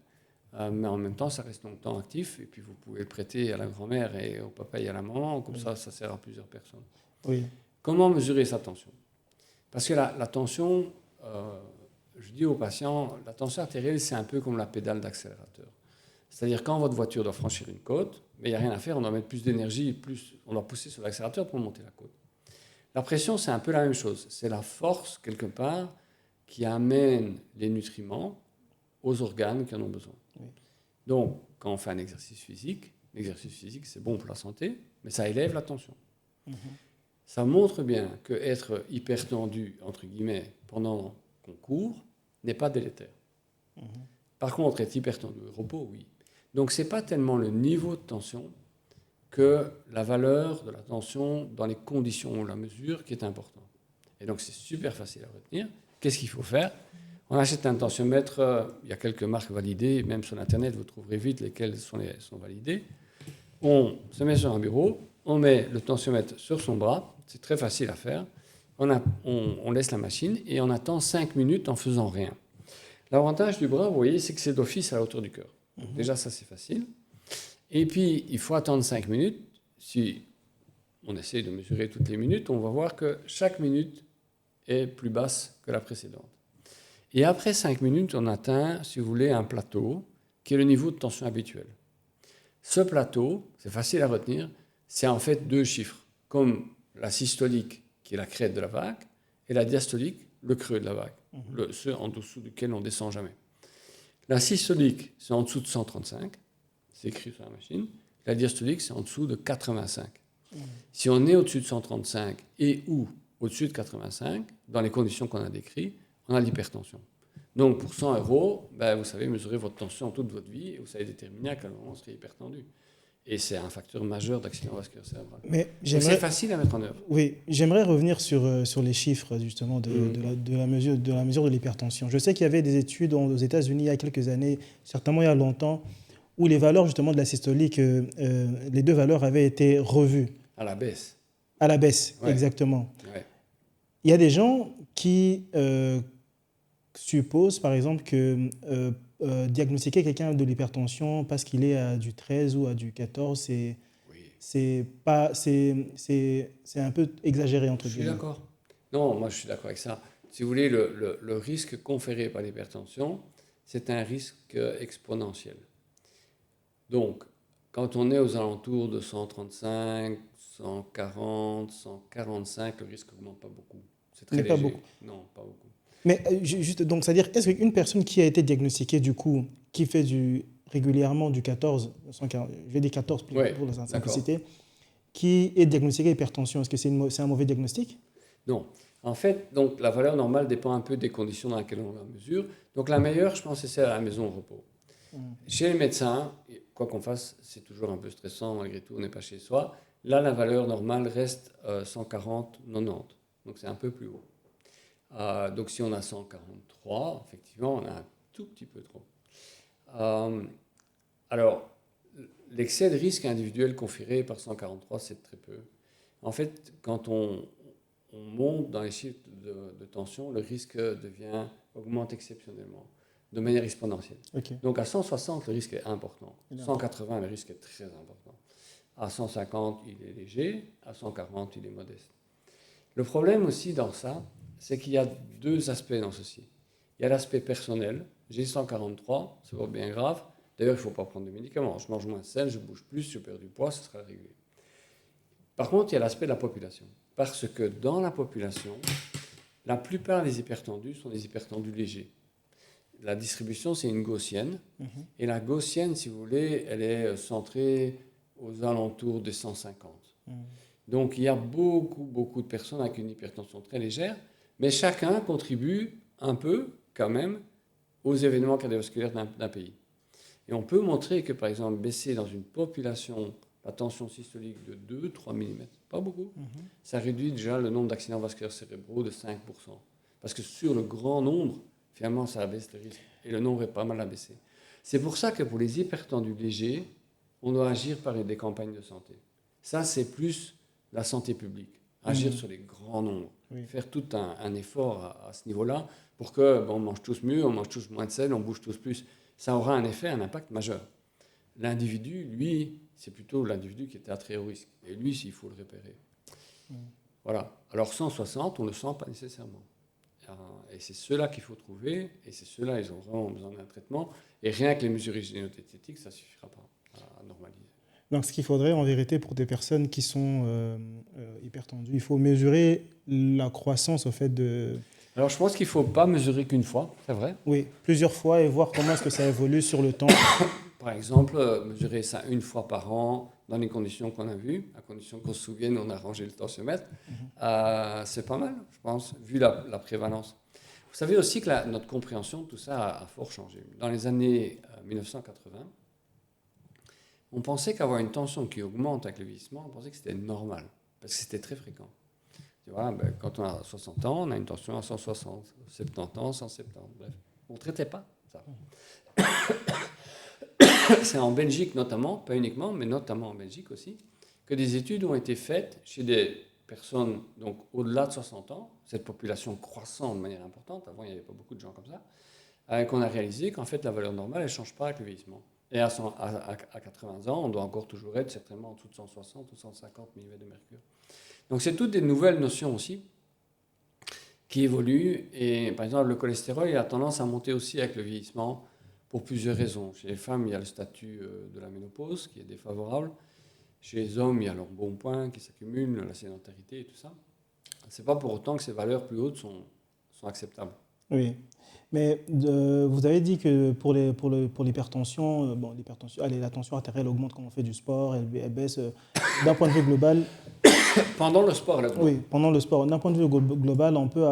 S2: Mais en même temps, ça reste longtemps actif. Et puis, vous pouvez le prêter à la grand-mère et au papa et à la maman. Comme ça sert à plusieurs personnes.
S1: Oui.
S2: Comment mesurer sa tension? Parce que la tension, je dis aux patients, la tension artérielle, c'est un peu comme la pédale d'accélérateur. C'est-à-dire, quand votre voiture doit franchir une côte, mais il n'y a rien à faire, on doit mettre plus d'énergie, on doit pousser sur l'accélérateur pour monter la côte. La pression, c'est un peu la même chose. C'est la force, quelque part, qui amène les nutriments aux organes qui en ont besoin. Oui. Donc, quand on fait un exercice physique, l'exercice physique, c'est bon pour la santé, mais ça élève la tension. Ça montre bien qu'être hypertendu, entre guillemets, pendant qu'on court, n'est pas délétère. Par contre, être hypertendu au repos, oui. Donc, ce n'est pas tellement le niveau de tension que la valeur de la tension dans les conditions où on la mesure qui est importante. Et donc, c'est super facile à retenir. Qu'est-ce qu'il faut faire? On achète un tensiomètre, il y a quelques marques validées, même sur Internet, vous trouverez vite lesquelles sont validées. On se met sur un bureau, on met le tensiomètre sur son bras, c'est très facile à faire. On laisse la machine et on attend 5 minutes en faisant rien. L'avantage du bras, vous voyez, c'est que c'est d'office à la hauteur du cœur. Déjà, ça, c'est facile. Et puis, il faut attendre 5 minutes. Si on essaie de mesurer toutes les minutes, on va voir que chaque minute est plus basse que la précédente. Et après 5 minutes, on atteint, si vous voulez, un plateau qui est le niveau de tension habituel. Ce plateau, c'est facile à retenir, c'est en fait 2 chiffres, comme la systolique, qui est la crête de la vague, et la diastolique, le creux de la vague, ce en dessous duquel on ne descend jamais. La systolique, c'est en dessous de 135, c'est écrit sur la machine. La diastolique, c'est en dessous de 85. Si on est au-dessus de 135 et ou au-dessus de 85, dans les conditions qu'on a décrites, on a l'hypertension. Donc, pour 100 €, vous savez mesurer votre tension toute votre vie et vous savez déterminer à quel moment on serait hypertendu. Et c'est un facteur majeur d'accident vasculaire cérébral. Mais c'est facile à mettre en œuvre.
S1: Oui, j'aimerais revenir sur les chiffres justement de la mesure de l'hypertension. Je sais qu'il y avait des études aux États-Unis il y a quelques années, certainement il y a longtemps, où les valeurs justement de la systolique, les 2 valeurs avaient été revues.
S2: À la baisse.
S1: À la baisse, ouais. Exactement. Ouais. Il y a des gens qui supposent, par exemple, que diagnostiquer quelqu'un de l'hypertension parce qu'il est à du 13 ou à du 14, c'est un peu exagéré, entre guillemets.
S2: Je suis d'accord. Non, moi je suis d'accord avec ça. Si vous voulez, le risque conféré par l'hypertension, c'est un risque exponentiel. Donc, quand on est aux alentours de 135, 140, 145, le risque n'augmente pas beaucoup. C'est très léger.
S1: Pas beaucoup.
S2: Non, pas beaucoup.
S1: Mais juste, donc, c'est-à-dire, est-ce qu'une personne qui a été diagnostiquée, du coup, qui fait régulièrement du 14, je vais dire 14 pour la simplicité, qui est diagnostiquée hypertension, est-ce que c'est un mauvais diagnostic?
S2: Non. En fait, donc, la valeur normale dépend un peu des conditions dans lesquelles on la mesure. Donc, la meilleure, je pense, c'est celle à la maison au repos. Chez les médecins, quoi qu'on fasse, c'est toujours un peu stressant, malgré tout, on n'est pas chez soi. Là, la valeur normale reste 140, 90. Donc, c'est un peu plus haut. Donc, si on a 143, effectivement, on a un tout petit peu trop. Alors, l'excès de risque individuel conféré par 143, c'est très peu. En fait, quand on monte dans les chiffres de tension, le risque augmente exceptionnellement. de manière exponentielle.
S1: Ok.
S2: Donc à 160, le risque est important.
S1: Il est
S2: 180, le risque est très important. À 150, il est léger. À 140, il est modeste. Le problème aussi dans ça, c'est qu'il y a deux aspects dans ceci. Il y a l'aspect personnel. J'ai 143, c'est pas bien grave. D'ailleurs, il ne faut pas prendre de médicaments. Je mange moins de sel, je bouge plus, je perds du poids, ce sera réglé. Par contre, il y a l'aspect de la population. Parce que dans la population, la plupart des hypertendus sont des hypertendus légers. La distribution, c'est une gaussienne. Et la gaussienne, si vous voulez, elle est centrée aux alentours de 150. Donc, il y a beaucoup de personnes avec une hypertension très légère, mais chacun contribue un peu, quand même, aux événements cardiovasculaires d'un pays. Et on peut montrer que, par exemple, baisser dans une population la tension systolique de 2-3 mm, pas beaucoup, ça réduit déjà le nombre d'accidents vasculaires cérébraux de 5%. Parce que sur le grand nombre, finalement, ça abaisse le risque. Et le nombre est pas mal abaissé. C'est pour ça que pour les hypertendus légers, on doit agir par des campagnes de santé. Ça, c'est plus la santé publique. Agir sur les grands nombres.
S1: Oui.
S2: Faire tout un effort à ce niveau-là pour que on mange tous mieux, on mange tous moins de sel, on bouge tous plus. Ça aura un effet, un impact majeur. L'individu, lui, c'est plutôt l'individu qui est à très haut risque. Et lui, il faut le repérer. Voilà. Alors 160, on ne le sent pas nécessairement. Et c'est ceux-là qu'il faut trouver. Et c'est ceux-là, ils ont vraiment besoin d'un traitement. Et rien que les mesures hygiéno-diététiques, ça ne suffira pas à normaliser.
S1: Donc, ce qu'il faudrait en vérité pour des personnes qui sont hypertendues, il faut mesurer la croissance au fait de...
S2: Alors je pense qu'il ne faut pas mesurer qu'une fois, c'est vrai.
S1: Oui, plusieurs fois et voir comment est-ce que ça évolue sur le temps.
S2: Par exemple, mesurer ça une fois par an dans les conditions qu'on a vues, à condition qu'on se souvienne, on a rangé le tensiomètre. C'est pas mal, je pense, vu la prévalence. Vous savez aussi que notre compréhension de tout ça a fort changé. Dans les années 1980, on pensait qu'avoir une tension qui augmente avec le vieillissement, on pensait que c'était normal, parce que c'était très fréquent. Tu vois, quand on a 60 ans, on a une tension à 160, 70 ans, 170, bref. On ne traitait pas ça. C'est en Belgique notamment, pas uniquement, mais notamment en Belgique aussi, que des études ont été faites chez des personnes donc au-delà de 60 ans, cette population croissant de manière importante, avant il n'y avait pas beaucoup de gens comme ça, qu'on a réalisé qu'en fait la valeur normale elle ne change pas avec le vieillissement. Et à 80 ans, on doit encore toujours être certainement en dessous de 160 ou 150 mm de mercure. Donc c'est toutes des nouvelles notions aussi qui évoluent. Et par exemple, le cholestérol il a tendance à monter aussi avec le vieillissement pour plusieurs raisons. Chez les femmes, il y a le statut de la ménopause qui est défavorable. Chez les hommes, il y a leurs bons points qui s'accumulent, la sédentarité et tout ça. Ce n'est pas pour autant que ces valeurs plus hautes sont acceptables.
S1: Oui, mais vous avez dit que pour l'hypertension, la tension artérielle augmente quand on fait du sport, elle baisse d'un point de vue global.
S2: Pendant le sport, là.
S1: Oui, pendant le sport. D'un point de vue global, on peut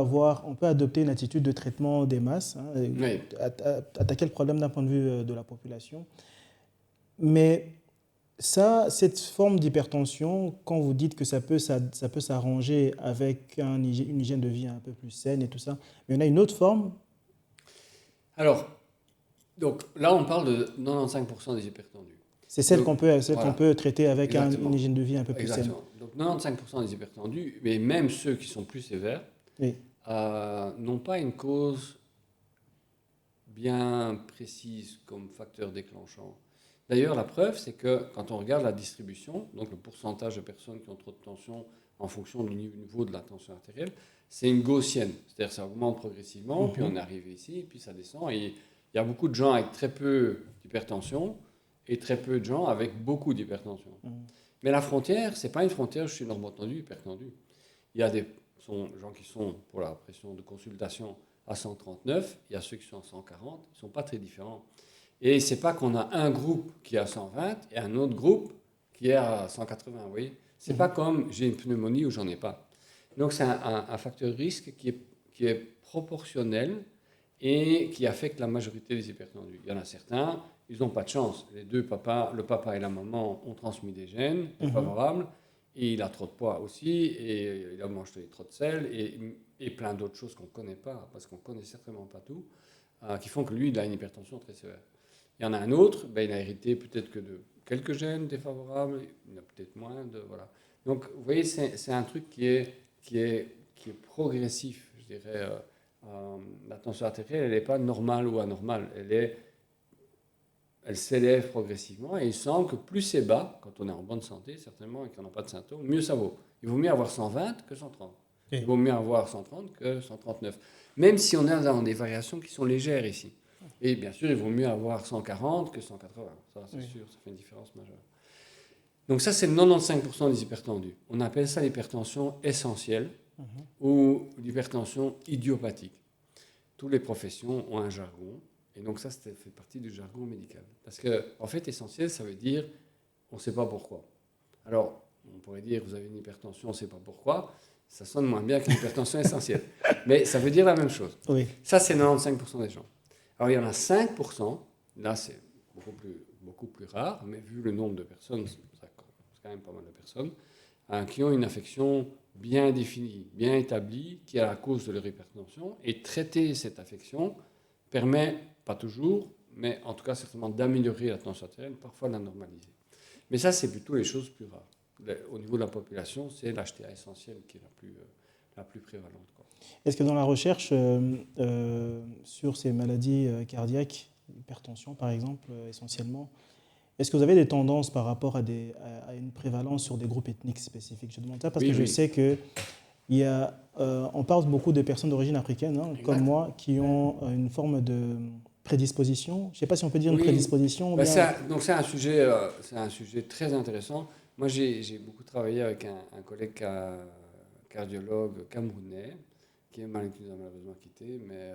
S1: adopter une attitude de traitement des masses,
S2: Oui.
S1: attaquer le problème d'un point de vue de la population. Mais cette forme d'hypertension, quand vous dites que ça peut s'arranger avec une hygiène de vie un peu plus saine et tout ça, mais il y en a une autre forme.
S2: Alors, donc là, on parle de 95% des hypertendus.
S1: C'est celle qu'on peut traiter avec
S2: Exactement.
S1: une hygiène de vie un peu plus saine.
S2: Exactement. Donc 95% des hypertendus, mais même ceux qui sont plus sévères,
S1: Oui.
S2: n'ont pas une cause bien précise comme facteur déclenchant. D'ailleurs, la preuve, c'est que quand on regarde la distribution, donc le pourcentage de personnes qui ont trop de tension en fonction du niveau de la tension artérielle, c'est une gaussienne. C'est-à-dire que ça augmente progressivement, puis on arrive ici, puis ça descend. Et il y a beaucoup de gens avec très peu d'hypertension et très peu de gens avec beaucoup d'hypertension. Mais la frontière, ce n'est pas une frontière, je suis normotendu, hypertendu. Il y a des gens qui sont, pour la pression de consultation, à 139, il y a ceux qui sont à 140, ils ne sont pas très différents. Et ce n'est pas qu'on a un groupe qui est à 120 et un autre groupe qui est à 180, vous voyez. Ce n'est pas comme j'ai une pneumonie ou j'en ai pas. Donc c'est un facteur de risque qui est proportionnel et qui affecte la majorité des hypertendus. Il y en a certains, ils n'ont pas de chance. Le papa et la maman ont transmis des gènes favorables, et il a trop de poids aussi, et il a mangé trop de sel, et plein d'autres choses qu'on ne connaît pas, parce qu'on ne connaît certainement pas tout, qui font que lui, il a une hypertension très sévère. Il y en a un autre, il a hérité peut-être que de quelques gènes défavorables, il en a peut-être moins, voilà. Donc, vous voyez, c'est un truc qui est progressif, je dirais, La tension artérielle, elle n'est pas normale ou anormale. Elle s'élève progressivement et il semble que plus c'est bas, quand on est en bonne santé, certainement, et qu'on n'a pas de symptômes, mieux ça vaut. Il vaut mieux avoir 120 que 130. Il vaut mieux avoir 130 que 139. Même si on est dans des variations qui sont légères ici. Et bien sûr, il vaut mieux avoir 140 que 180. Ça, c'est sûr, ça fait une différence majeure. Donc ça, c'est 95% des hypertendus. On appelle ça l'hypertension essentielle ou l'hypertension idiopathique. Toutes les professions ont un jargon. Et donc ça fait partie du jargon médical. Parce qu'en fait, essentiel, ça veut dire on ne sait pas pourquoi. Alors, on pourrait dire vous avez une hypertension, on ne sait pas pourquoi. Ça sonne moins bien qu'une hypertension essentielle. Mais ça veut dire la même chose.
S1: Oui.
S2: Ça, c'est 95% des gens. Alors, il y en a 5%, là, c'est beaucoup plus rare, mais vu le nombre de personnes, c'est quand même pas mal de personnes, qui ont une affection bien définie, bien établie, qui est à la cause de leur hypertension. Et traiter cette affection permet, pas toujours, mais en tout cas certainement d'améliorer la tension artérielle, parfois de la normaliser. Mais ça, c'est plutôt les choses plus rares. Au niveau de la population, c'est l'HTA essentielle qui est la plus prévalente, quoi.
S1: Est-ce que dans la recherche sur ces maladies cardiaques, l'hypertension par exemple, essentiellement, est-ce que vous avez des tendances par rapport à une prévalence sur des groupes ethniques spécifiques? Je demande ça parce que je sais que on parle beaucoup de personnes d'origine africaine, comme moi, qui ont une forme de prédisposition. Je ne sais pas si on peut dire une prédisposition.
S2: Donc c'est un sujet très intéressant. Moi, j'ai beaucoup travaillé avec un collègue cardiologue camerounais, qui nous a malheureusement quitté, mais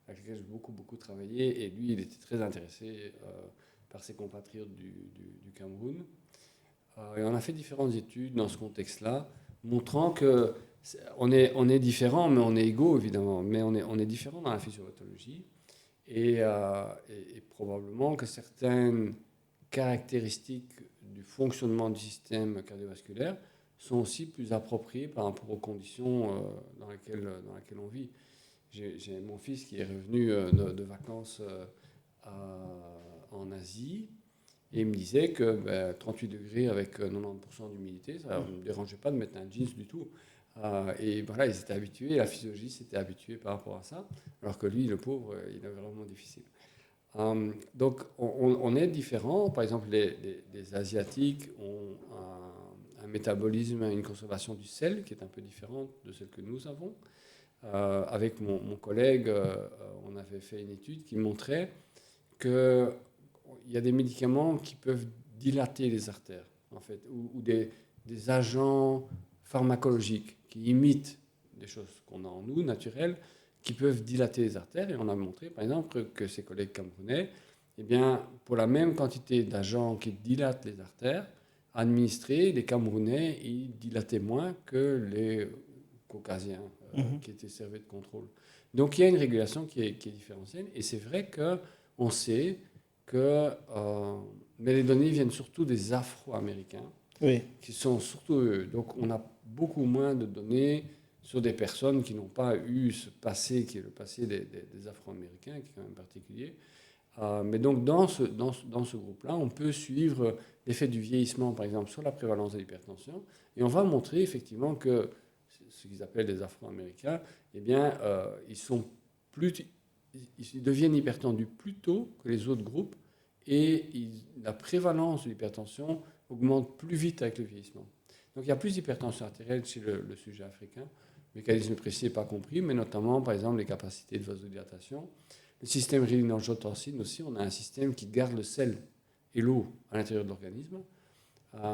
S2: avec lequel j'ai beaucoup travaillé. Et lui, il était très intéressé par ses compatriotes du Cameroun. Et on a fait différentes études dans ce contexte-là, montrant que on est différents, mais on est égaux, évidemment. Mais on est différents dans la physiopathologie. Et probablement que certaines caractéristiques du fonctionnement du système cardiovasculaire sont aussi plus appropriées par rapport aux conditions dans lesquelles on vit. J'ai mon fils qui est revenu de vacances en Asie, et il me disait que 38 degrés avec 90% d'humidité, ça ne me dérangeait pas de mettre un jeans du tout. Et voilà, ils étaient habitués, la physiologie s'était habituée par rapport à ça, alors que lui, le pauvre, il avait vraiment difficile. Donc, on est différents. Par exemple, les Asiatiques ont un métabolisme, une consommation du sel qui est un peu différente de celle que nous avons. Avec mon collègue, on avait fait une étude qui montrait qu'il y a des médicaments qui peuvent dilater les artères, en fait, ou des agents pharmacologiques qui imitent des choses qu'on a en nous, naturelles, qui peuvent dilater les artères. Et on a montré, par exemple, que ces collègues camerounais, eh bien, pour la même quantité d'agents qui dilatent les artères, administrés, les Camerounais, ils dilataient moins que les Caucasiens qui étaient servis de contrôle. Donc, il y a une régulation qui est différentielle. Et c'est vrai qu'on sait que... mais les données viennent surtout des Afro-Américains, qui sont surtout eux. Donc, on a beaucoup moins de données sur des personnes qui n'ont pas eu ce passé, qui est le passé des Afro-Américains, qui est quand même particulier. Mais donc, dans ce groupe-là, on peut suivre l'effet du vieillissement, par exemple, sur la prévalence de l'hypertension. Et on va montrer effectivement que ce qu'ils appellent les Afro-Américains, eh bien, ils deviennent hypertendus plus tôt que les autres groupes et la prévalence de l'hypertension augmente plus vite avec le vieillissement. Donc il y a plus d'hypertension artérielle chez le sujet africain. Le mécanisme précis n'est pas compris, mais notamment, par exemple, les capacités de vasodilatation. Le système rénine-angiotensine aussi, on a un système qui garde le sel et l'eau à l'intérieur de l'organisme.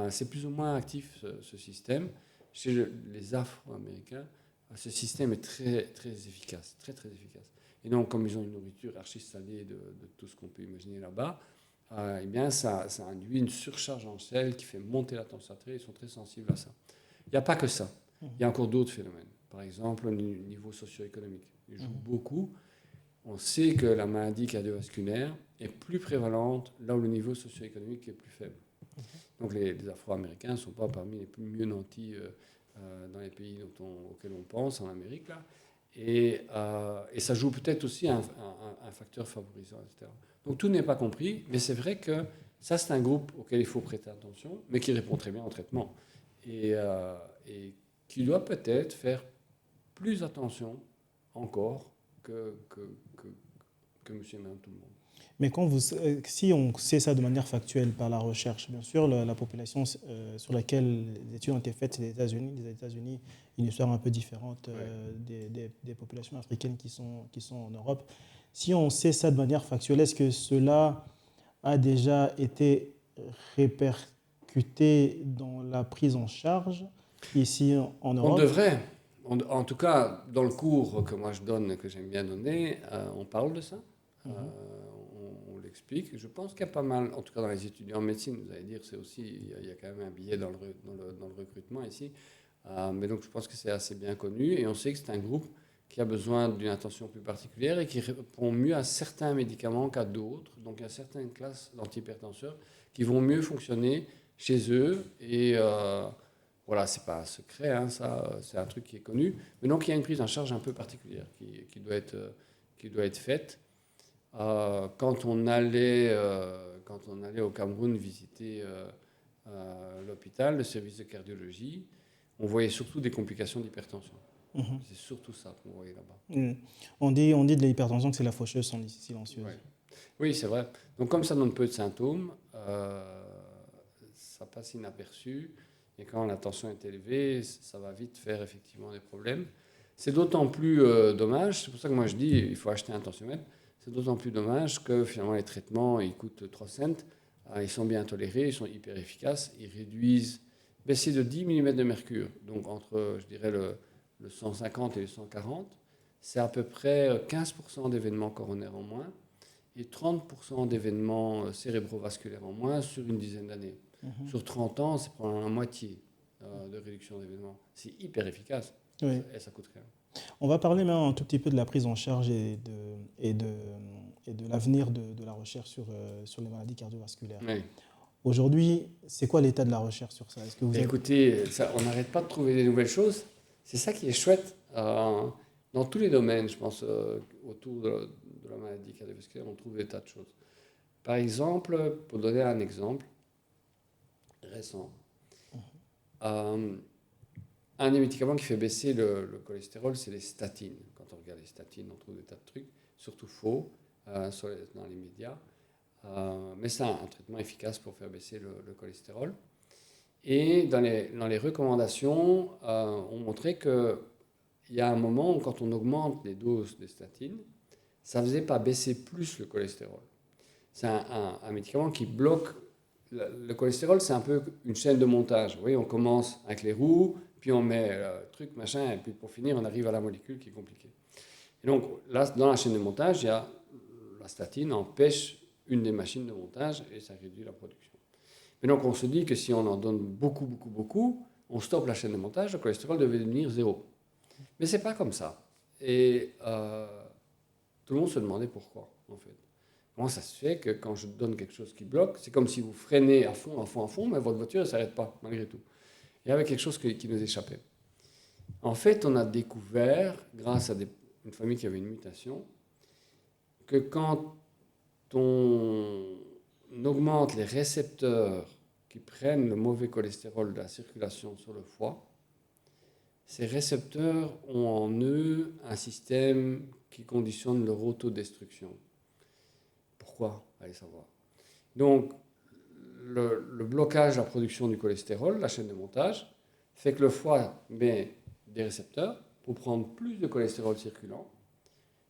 S2: C'est plus ou moins actif, ce système. Chez les Afro-Américains, ce système est très, très efficace, très, très efficace. Et donc, comme ils ont une nourriture archi salée de tout ce qu'on peut imaginer là-bas, eh bien, ça induit une surcharge en sel qui fait monter la tension artérielle. Ils sont très sensibles à ça. Il n'y a pas que ça. Il y a encore d'autres phénomènes. Par exemple, au niveau socio-économique. Ils jouent beaucoup. On sait que la maladie cardiovasculaire est plus prévalente là où le niveau socio-économique est plus faible. Donc les Afro-Américains ne sont pas parmi les plus mieux nantis dans les pays auxquels on pense, en Amérique, là. Et ça joue peut-être aussi un facteur favorisant, etc. Donc tout n'est pas compris, mais c'est vrai que ça, c'est un groupe auquel il faut prêter attention, mais qui répond très bien au traitement. Et qui doit peut-être faire plus attention encore que monsieur et madame tout le monde.
S1: Mais si on sait ça de manière factuelle par la recherche, bien sûr, la population sur laquelle les études ont été faites, c'est les États-Unis. Les États-Unis, une histoire un peu différente des populations africaines qui sont en Europe. Si on sait ça de manière factuelle, est-ce que cela a déjà été répercuté dans la prise en charge ici en Europe?
S2: On devrait. En tout cas, dans le cours que moi je donne, que j'aime bien donner, on parle de ça. On l'explique. Je pense qu'il y a pas mal, en tout cas dans les étudiants en médecine, vous allez dire, c'est aussi, il y a quand même un biais dans le recrutement ici. Mais donc je pense que c'est assez bien connu et on sait que c'est un groupe qui a besoin d'une attention plus particulière et qui répond mieux à certains médicaments qu'à d'autres. Donc il y a certaines classes d'antihypertenseurs qui vont mieux fonctionner chez eux et voilà, c'est pas un secret, hein, ça, c'est un truc qui est connu. Mais donc il y a une prise en charge un peu particulière qui doit être faite. Quand on allait au Cameroun visiter l'hôpital, le service de cardiologie, on voyait surtout des complications d'hypertension. C'est surtout ça qu'on voyait là-bas.
S1: On dit de l'hypertension que c'est la faucheuse silencieuse.
S2: Ouais. Oui, c'est vrai. Donc comme ça donne peu de symptômes, ça passe inaperçu. Et quand la tension est élevée, ça va vite faire effectivement des problèmes. C'est d'autant plus dommage, c'est pour ça que moi je dis il faut acheter un tensiomètre, c'est d'autant plus dommage que finalement les traitements ils coûtent 3 cents, ils sont bien tolérés, ils sont hyper efficaces, ils réduisent, baisser de 10 mm de mercure, donc entre je dirais le 150 et le 140, c'est à peu près 15% d'événements coronaires en moins et 30% d'événements cérébrovasculaires en moins sur une dizaine d'années. Sur 30 ans, c'est probablement la moitié de réduction d'événements. C'est hyper efficace et ça coûte rien.
S1: On va parler maintenant un tout petit peu de la prise en charge et de l'avenir de la recherche sur les maladies cardiovasculaires.
S2: Oui.
S1: Aujourd'hui, c'est quoi l'état de la recherche sur ça?
S2: Écoutez, on n'arrête pas de trouver des nouvelles choses. C'est ça qui est chouette dans tous les domaines, je pense, autour de la maladie cardiovasculaire, on trouve des tas de choses. Par exemple, pour donner un exemple récent, un des médicaments qui fait baisser le cholestérol, c'est les statines. Quand on regarde les statines, on trouve des tas de trucs, surtout faux, dans les médias. Mais c'est un traitement efficace pour faire baisser le cholestérol. Et dans les recommandations, on montrait qu'il y a un moment où quand on augmente les doses des statines, ça ne faisait pas baisser plus le cholestérol. C'est un médicament qui bloque le cholestérol, c'est un peu une chaîne de montage. Vous voyez, on commence avec les roues, puis on met truc, machin, et puis pour finir, on arrive à la molécule qui est compliquée. Et donc, là, dans la chaîne de montage, il y a la statine empêche une des machines de montage et ça réduit la production. Mais donc, on se dit que si on en donne beaucoup, on stoppe la chaîne de montage, le cholestérol devait devenir 0. Mais ce n'est pas comme ça. Et tout le monde se demandait pourquoi, en fait. Comment ça se fait que quand je donne quelque chose qui bloque, c'est comme si vous freinez à fond, mais votre voiture ne s'arrête pas, malgré tout. Il y avait quelque chose qui nous échappait. En fait, on a découvert, grâce à une famille qui avait une mutation, que quand on augmente les récepteurs qui prennent le mauvais cholestérol de la circulation sur le foie, ces récepteurs ont en eux un système qui conditionne leur autodestruction. Pourquoi? Allez savoir. Donc, le blocage de la production du cholestérol, la chaîne de montage, fait que le foie met des récepteurs pour prendre plus de cholestérol circulant.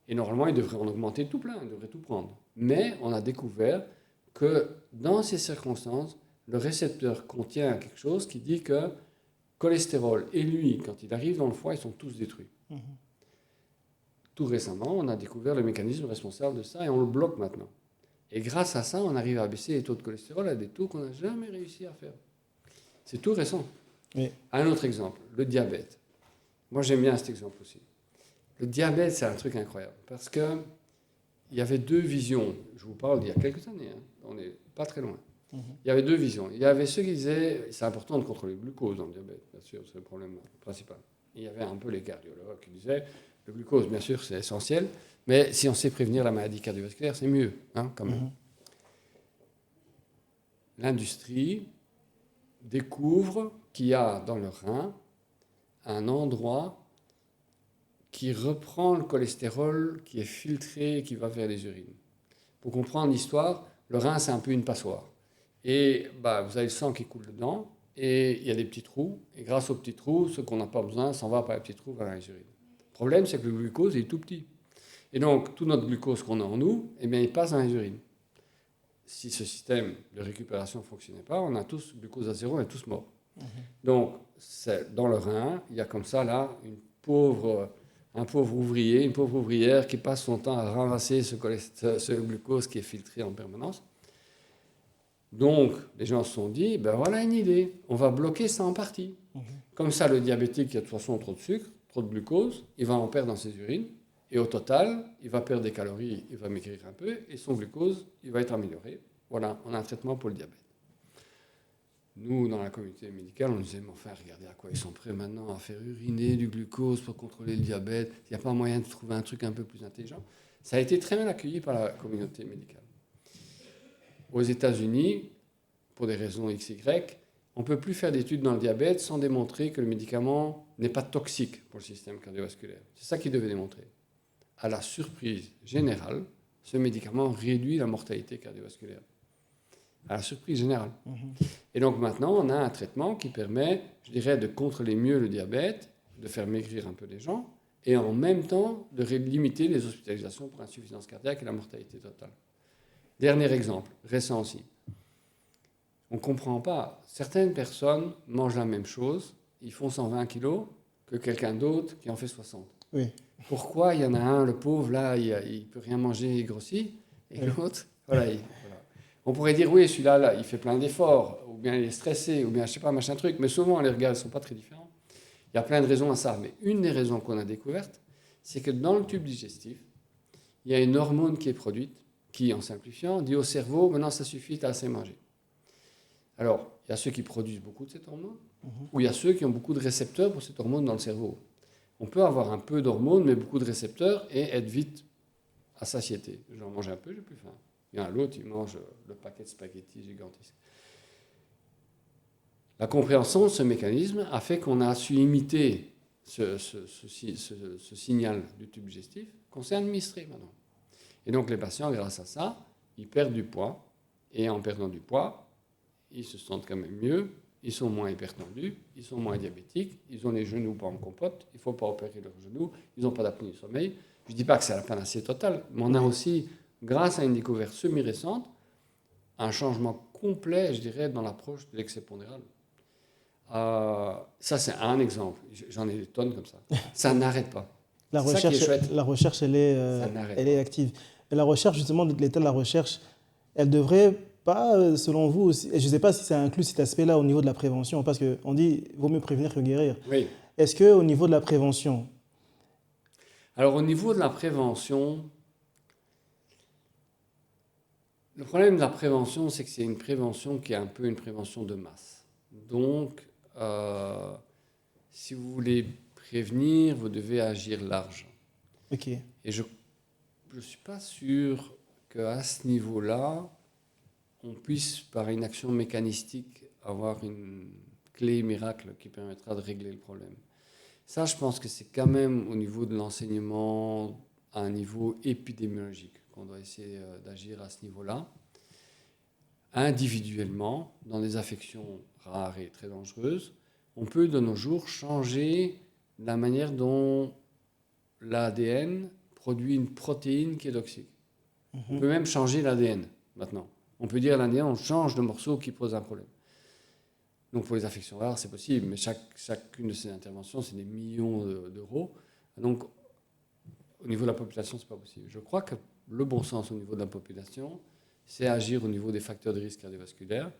S2: Et normalement, il devrait en augmenter tout plein, il devrait tout prendre. Mais on a découvert que dans ces circonstances, le récepteur contient quelque chose qui dit que cholestérol et lui, quand il arrive dans le foie, ils sont tous détruits. Tout récemment, on a découvert le mécanisme responsable de ça et on le bloque maintenant. Et grâce à ça, on arrive à baisser les taux de cholestérol à des taux qu'on n'a jamais réussi à faire. C'est tout récent. Oui. Un autre exemple, le diabète. Moi, j'aime bien cet exemple aussi. Le diabète, c'est un truc incroyable parce qu'il y avait deux visions. Je vous parle d'il y a quelques années, hein. On n'est pas très loin. Il y avait deux visions. Il y avait ceux qui disaient c'est important de contrôler le glucose dans le diabète, bien sûr, c'est le problème principal. Et il y avait un peu les cardiologues qui disaient le glucose, bien sûr, c'est essentiel, mais si on sait prévenir la maladie cardiovasculaire, c'est mieux, hein, quand même. L'industrie découvre qu'il y a dans le rein un endroit qui reprend le cholestérol qui est filtré et qui va vers les urines. Pour comprendre l'histoire, le rein, c'est un peu une passoire. Et vous avez le sang qui coule dedans, et il y a des petits trous, et grâce aux petits trous, ce qu'on n'a pas besoin s'en va par les petits trous vers les urines. Le problème, c'est que le glucose est tout petit. Et donc, tout notre glucose qu'on a en nous, eh bien, il passe dans les urines. Si ce système de récupération ne fonctionnait pas, on a tous glucose à zéro, on est tous morts. Donc, dans le rein, il y a comme ça, là, un pauvre ouvrier, une pauvre ouvrière qui passe son temps à ramasser ce glucose qui est filtré en permanence. Donc, les gens se sont dit, voilà une idée, on va bloquer ça en partie. Comme ça, le diabétique qui a de toute façon trop de sucre, trop de glucose, il va en perdre dans ses urines, et au total, il va perdre des calories, il va maigrir un peu, et son glucose, il va être amélioré. Voilà, on a un traitement pour le diabète. Nous, dans la communauté médicale, on disait, mais enfin, regardez à quoi ils sont prêts maintenant à faire uriner du glucose pour contrôler le diabète. Il n'y a pas moyen de trouver un truc un peu plus intelligent. Ça a été très bien accueilli par la communauté médicale. Aux États-Unis, pour des raisons XY, on ne peut plus faire d'études dans le diabète sans démontrer que le médicament n'est pas toxique pour le système cardiovasculaire. C'est ça qu'il devait démontrer. À la surprise générale, ce médicament réduit la mortalité cardiovasculaire. À la surprise générale. Et donc maintenant, on a un traitement qui permet, je dirais, de contrôler mieux le diabète, de faire maigrir un peu les gens, et en même temps de limiter les hospitalisations pour insuffisance cardiaque et la mortalité totale. Dernier exemple, récent aussi. On ne comprend pas. Certaines personnes mangent la même chose, ils font 120 kilos, que quelqu'un d'autre qui en fait 60.
S1: Oui.
S2: Pourquoi il y en a un, le pauvre, là, il ne peut rien manger, il grossit, et l'autre, voilà. On pourrait dire, oui, celui-là, là, il fait plein d'efforts, ou bien il est stressé, ou bien, je ne sais pas, machin truc, mais souvent, les regards ne sont pas très différents. Il y a plein de raisons à ça, mais une des raisons qu'on a découvertes, c'est que dans le tube digestif, il y a une hormone qui est produite, qui, en simplifiant, dit au cerveau, maintenant, ça suffit, tu as assez mangé. Alors, il y a ceux qui produisent beaucoup de cette hormone, ou il y a ceux qui ont beaucoup de récepteurs pour cette hormone dans le cerveau. On peut avoir un peu d'hormones, mais beaucoup de récepteurs, et être vite à satiété. J'en mange un peu, j'ai plus faim. Il y en a l'autre, il mange le paquet de spaghettis gigantesque. La compréhension de ce mécanisme a fait qu'on a su imiter ce signal du tube digestif qu'on sait administrer maintenant. Et donc les patients, grâce à ça, ils perdent du poids. Et en perdant du poids, ils se sentent quand même mieux, ils sont moins hypertendus, ils sont moins diabétiques, ils ont les genoux pas en compote, il ne faut pas opérer leurs genoux, ils n'ont pas d'apnée du sommeil. Je ne dis pas que c'est la panacée totale, mais on a aussi, grâce à une découverte semi-récente, un changement complet, je dirais, dans l'approche de l'excès pondéral. Ça, c'est un exemple. J'en ai des tonnes comme ça. Ça n'arrête pas.
S1: La recherche, elle est active. Et la recherche, justement, l'état de la recherche, elle devrait pas, selon vous, aussi, et je ne sais pas si ça inclut cet aspect-là au niveau de la prévention, parce qu'on dit qu'il vaut mieux prévenir que guérir.
S2: Oui.
S1: Est-ce qu'au niveau de la prévention...
S2: Alors, au niveau de la prévention, le problème de la prévention, c'est que c'est une prévention qui est un peu une prévention de masse. Donc, si vous voulez prévenir, vous devez agir large.
S1: Ok.
S2: Et je ne suis pas sûr qu'à ce niveau-là, on puisse, par une action mécanistique, avoir une clé miracle qui permettra de régler le problème. Ça, je pense que c'est quand même au niveau de l'enseignement, à un niveau épidémiologique, qu'on doit essayer d'agir à ce niveau-là. Individuellement, dans des affections rares et très dangereuses, on peut de nos jours changer la manière dont l'ADN produit une protéine qui est toxique. On peut même changer l'ADN maintenant. On peut dire à l'ADN, on change de morceau qui pose un problème. Donc pour les affections rares, c'est possible, mais chacune de ces interventions, c'est des millions d'euros. Donc au niveau de la population, ce n'est pas possible. Je crois que le bon sens au niveau de la population, c'est agir au niveau des facteurs de risque cardiovasculaire,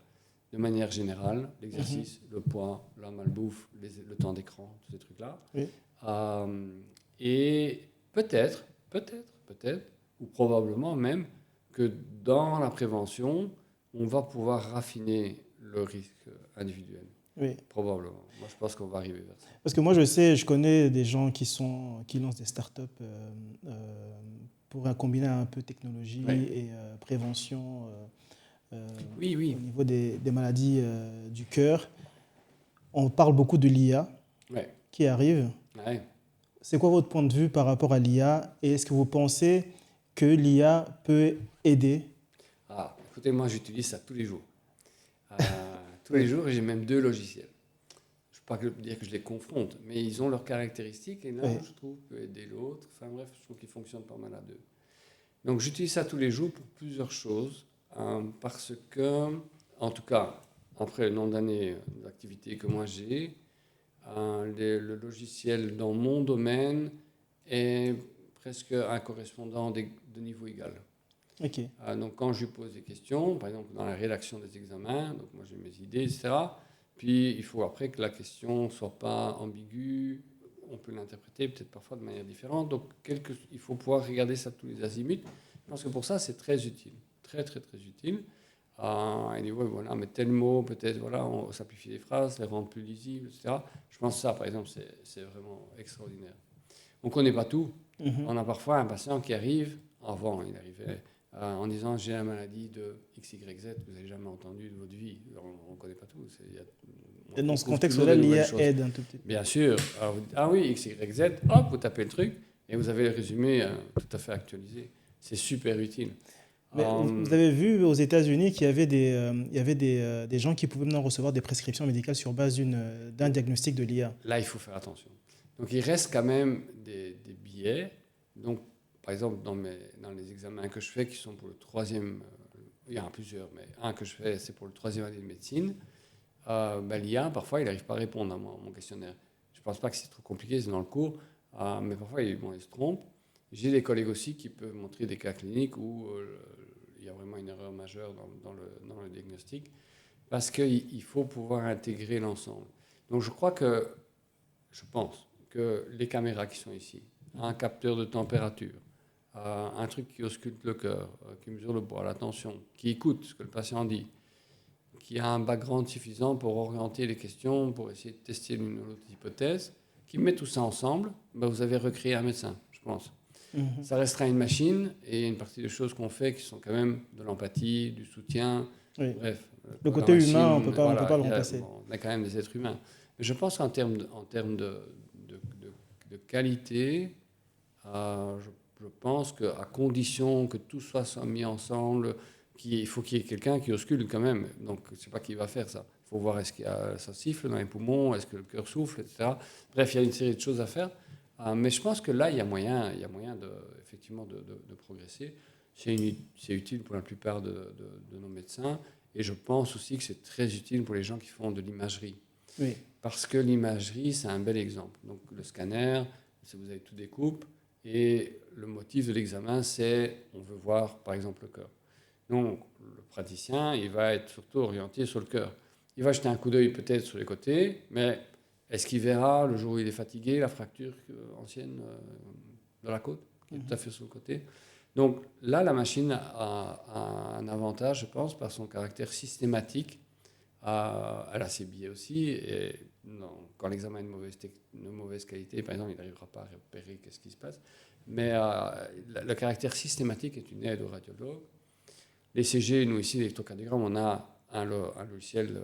S2: de manière générale, l'exercice, le poids, la malbouffe, le temps d'écran, tous ces trucs-là.
S1: Oui.
S2: Et peut-être, ou probablement même, que dans la prévention, on va pouvoir raffiner le risque individuel.
S1: Oui.
S2: Probablement. Moi, je pense qu'on va arriver vers ça.
S1: Parce que moi, je connais des gens qui lancent des startups pour combiner un peu technologie et prévention au niveau des maladies du cœur. On parle beaucoup de l'IA qui arrive.
S2: Ouais.
S1: c'est quoi votre point de vue par rapport à l'IA et est-ce que vous pensez que l'IA peut aider?
S2: Écoutez, moi j'utilise ça tous les jours. Tous les
S1: Oui.
S2: jours, et j'ai même 2 logiciels. Je ne veux pas dire que je les confronte, mais ils ont leurs caractéristiques et l'un,
S1: Oui.
S2: je trouve, peut aider l'autre. Enfin bref, je trouve qu'ils fonctionnent pas mal à deux. Donc j'utilise ça tous les jours pour plusieurs choses, parce que, en tout cas, après le nombre d'années d'activité que moi j'ai, le logiciel dans mon domaine est presque un correspondant de niveau égal.
S1: Ok.
S2: Donc quand je lui pose des questions, par exemple dans la rédaction des examens, donc moi j'ai mes idées, etc. Puis il faut après que la question ne soit pas ambiguë, on peut l'interpréter peut-être parfois de manière différente. Donc il faut pouvoir regarder ça tous les azimuts. Je pense que pour ça c'est très utile, très très très utile. Il dit ouais, voilà, mais tel mot peut-être, voilà, on simplifie les phrases, les rendre plus lisibles, etc. Je pense que ça par exemple c'est vraiment extraordinaire. On ne connaît pas tout.
S1: Mhm.
S2: On a parfois un patient qui arrive, avant il arrivait en disant j'ai la maladie de XYZ que vous n'avez jamais entendu de votre vie. On ne connaît pas tout.
S1: Et
S2: On
S1: dans ce
S2: trouve toujours
S1: contexte-là,
S2: des nouvelles
S1: l'IA
S2: choses.
S1: aide un tout petit peu.
S2: Bien sûr. Alors, ah oui, XYZ, hop, vous tapez le truc et vous avez le résumé tout à fait actualisé. C'est super utile.
S1: Mais vous avez vu aux États-Unis qu'il y avait des gens qui pouvaient maintenant recevoir des prescriptions médicales sur base d'un diagnostic de l'IA.
S2: Là, il faut faire attention. Donc, il reste quand même des biais. Donc, par exemple, dans les examens que je fais, qui sont pour le troisième, il y en a plusieurs, mais un que je fais, c'est pour le troisième année de médecine. L'IA, parfois, il n'arrive pas à répondre à mon questionnaire. Je ne pense pas que c'est trop compliqué, c'est dans le cours, mais parfois, il se trompe. J'ai des collègues aussi qui peuvent montrer des cas cliniques où il y a vraiment une erreur majeure dans le diagnostic, parce qu'il faut pouvoir intégrer l'ensemble. Donc, je pense que les caméras qui sont ici, un capteur de température, un truc qui ausculte le cœur, qui mesure le poids, la tension, qui écoute ce que le patient dit, qui a un background suffisant pour orienter les questions, pour essayer de tester l'une ou l'autre hypothèse, qui met tout ça ensemble, vous avez recréé un médecin, je pense.
S1: Mhm.
S2: Ça restera une machine et une partie des choses qu'on fait qui sont quand même de l'empathie, du soutien,
S1: Oui.
S2: bref.
S1: Le
S2: La
S1: côté humain, on
S2: machine,
S1: peut pas
S2: voilà,
S1: le remplacer.
S2: on a quand même des êtres humains. Mais je pense qu'en termes de qualité, je pense qu'à condition que tout soit mis ensemble, il faut qu'il y ait quelqu'un qui ausculte quand même. Donc, je ne sais pas qui va faire ça. Il faut voir est-ce qu'il y a, ça siffle dans les poumons, est-ce que le cœur souffle, etc. Bref, il y a une série de choses à faire. Mais je pense que là, il y a moyen effectivement de progresser. C'est utile pour la plupart de nos médecins. Et je pense aussi que c'est très utile pour les gens qui font de l'imagerie.
S1: Oui.
S2: Parce que l'imagerie, c'est un bel exemple. Donc, le scanner, vous avez tout découpe. Et le motif de l'examen, c'est on veut voir, par exemple, le cœur. Donc, le praticien, il va être surtout orienté sur le cœur. Il va jeter un coup d'œil peut-être sur les côtés, mais est-ce qu'il verra le jour où il est fatigué la fracture ancienne de la côte, qui est tout à fait sur le côté? Donc là, la machine a un avantage, je pense, par son caractère systématique. Elle a ses biais aussi. Et non, quand l'examen est de mauvaise qualité, par exemple, il n'arrivera pas à repérer qu'est-ce qui se passe. Mais le caractère systématique est une aide au radiologue. Les CG, nous ici, l'électrocardiogramme, on a un logiciel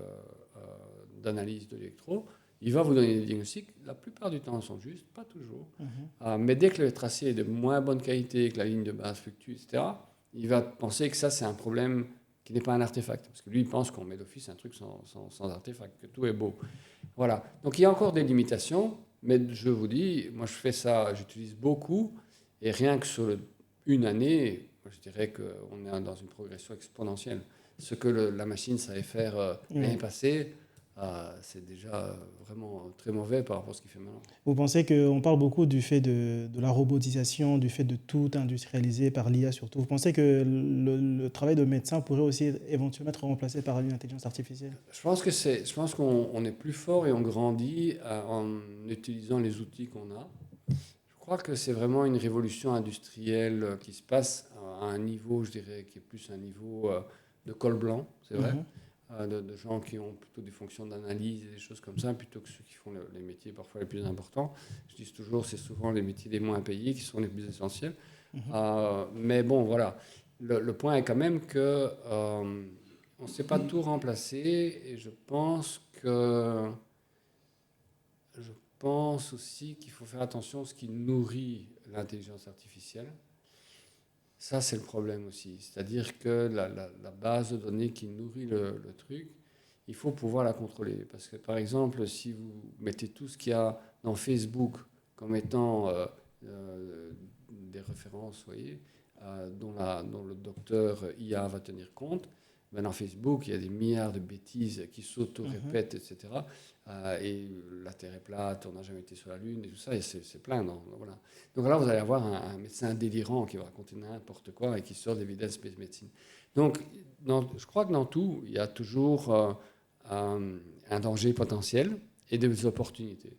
S2: d'analyse de l'électro. Il va vous donner des diagnostics. La plupart du temps, ils sont justes, pas toujours. Mais dès que le tracé est de moins bonne qualité, que la ligne de base fluctue, etc., il va penser que ça, c'est un problème qui n'est pas un artefact. Parce que lui, il pense qu'on met d'office un truc sans artefact, que tout est beau. Voilà. Donc il y a encore des limitations, mais je vous dis, moi je fais ça, j'utilise beaucoup, et rien que sur une année, je dirais qu'on est dans une progression exponentielle. Ce que la machine savait faire l'année passée, c'est déjà vraiment très mauvais par rapport à ce qu'il fait maintenant.
S1: Vous pensez qu'on parle beaucoup du fait de la robotisation, du fait de tout industrialiser par l'IA surtout. Vous pensez que le travail de médecin pourrait aussi éventuellement être remplacé par une intelligence artificielle?
S2: Je pense qu'on est plus fort et on grandit en utilisant les outils qu'on a. Je crois que c'est vraiment une révolution industrielle qui se passe à un niveau, je dirais, qui est plus un niveau de col blanc, c'est vrai, de gens qui ont plutôt des fonctions d'analyse et des choses comme ça, plutôt que ceux qui font les métiers parfois les plus importants. Je dis toujours, c'est souvent les métiers les moins payés qui sont les plus essentiels. Mais bon, voilà. Le point est quand même que on ne sait pas tout remplacer, et je pense pense aussi qu'il faut faire attention à ce qui nourrit l'intelligence artificielle. Ça, c'est le problème aussi. C'est-à-dire que la base de données qui nourrit le truc, il faut pouvoir la contrôler. Parce que, par exemple, si vous mettez tout ce qu'il y a dans Facebook comme étant des références, vous voyez, dont le docteur IA va tenir compte, ben dans Facebook, il y a des milliards de bêtises qui s'auto-répètent, etc. Et la Terre est plate, on n'a jamais été sur la Lune, et tout ça, et c'est plein. Voilà. Donc là, vous allez avoir un médecin délirant qui va raconter n'importe quoi et qui sort d'évidence-based medicine. Donc, je crois que dans tout, il y a toujours un danger potentiel et des opportunités.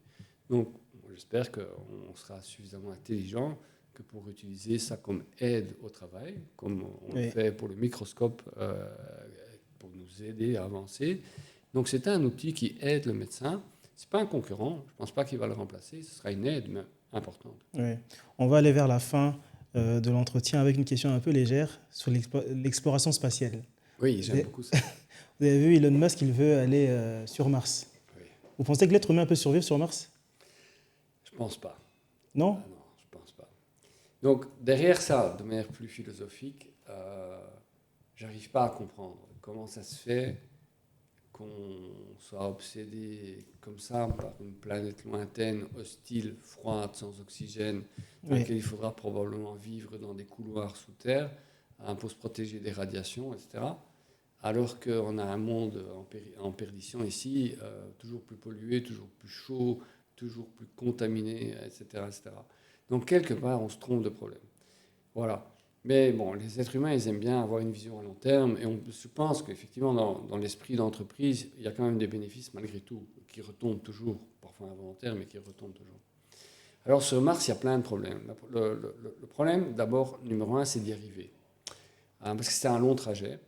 S2: Donc, j'espère qu'on sera suffisamment intelligent que pour utiliser ça comme aide au travail, comme on le fait pour le microscope, pour nous aider à avancer. Donc c'est un outil qui aide le médecin. Ce n'est pas un concurrent, je ne pense pas qu'il va le remplacer, ce sera une aide, mais importante.
S1: Oui. On va aller vers la fin de l'entretien avec une question un peu légère sur l'exploration spatiale.
S2: Oui, j'aime beaucoup ça.
S1: Vous avez vu Elon Musk, il veut aller sur Mars.
S2: Oui.
S1: Vous pensez que l'être humain peut survivre sur Mars?
S2: Je ne pense pas.
S1: Non?
S2: Ah non, je ne pense pas. Donc derrière ça, de manière plus philosophique, j'arrive pas à comprendre comment ça se fait qu'on soit obsédé comme ça par une planète lointaine, hostile, froide, sans oxygène, dans laquelle il faudra probablement vivre dans des couloirs sous terre pour se protéger des radiations, etc. Alors qu'on a un monde en perdition ici, toujours plus pollué, toujours plus chaud, toujours plus contaminé, etc., etc. Donc quelque part, on se trompe de problème. Voilà. Mais bon, les êtres humains, ils aiment bien avoir une vision à long terme, et je pense qu'effectivement, dans l'esprit d'entreprise, il y a quand même des bénéfices malgré tout, qui retombent toujours, parfois involontaires, mais qui retombent toujours. Alors sur Mars, il y a plein de problèmes. Le problème, d'abord, numéro un, c'est d'y arriver. Parce que c'est un long trajet.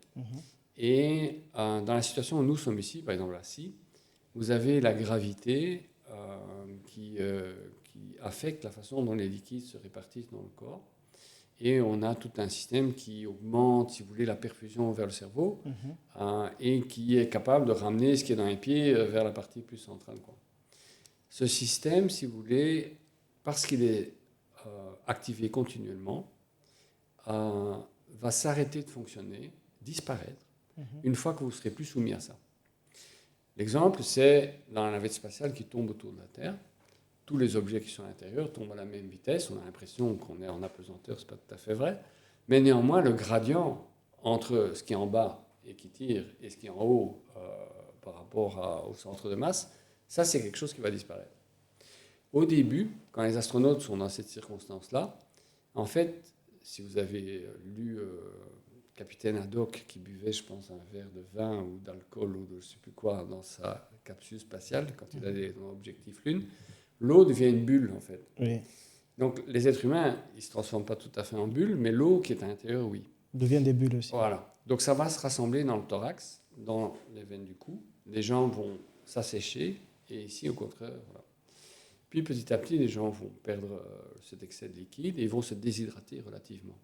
S2: Et dans la situation où nous sommes ici, par exemple là-ci, vous avez la gravité qui affecte la façon dont les liquides se répartissent dans le corps. Et on a tout un système qui augmente, si vous voulez, la perfusion vers le cerveau et qui est capable de ramener ce qui est dans les pieds vers la partie plus centrale, quoi. Ce système, si vous voulez, parce qu'il est activé continuellement, va s'arrêter de fonctionner, disparaître, une fois que vous ne serez plus soumis à ça. L'exemple, c'est dans la navette spatiale qui tombe autour de la Terre. Tous les objets qui sont à l'intérieur tombent à la même vitesse. On a l'impression qu'on est en apesanteur, ce n'est pas tout à fait vrai. Mais néanmoins, le gradient entre ce qui est en bas et qui tire et ce qui est en haut par rapport au centre de masse, ça, c'est quelque chose qui va disparaître. Au début, quand les astronautes sont dans cette circonstance-là, en fait, si vous avez lu Capitaine Haddock qui buvait, je pense, un verre de vin ou d'alcool ou de je ne sais plus quoi dans sa capsule spatiale, quand il allait dans l'objectif Lune, l'eau devient une bulle, en fait.
S1: Oui.
S2: Donc, les êtres humains, ils ne se transforment pas tout à fait en bulle, mais l'eau qui est à l'intérieur, oui.
S1: Devient des bulles aussi.
S2: Voilà. Donc, ça va se rassembler dans le thorax, dans les veines du cou. Les gens vont s'assécher, et ici, au contraire, voilà. Puis, petit à petit, les gens vont perdre cet excès de liquide et ils vont se déshydrater relativement.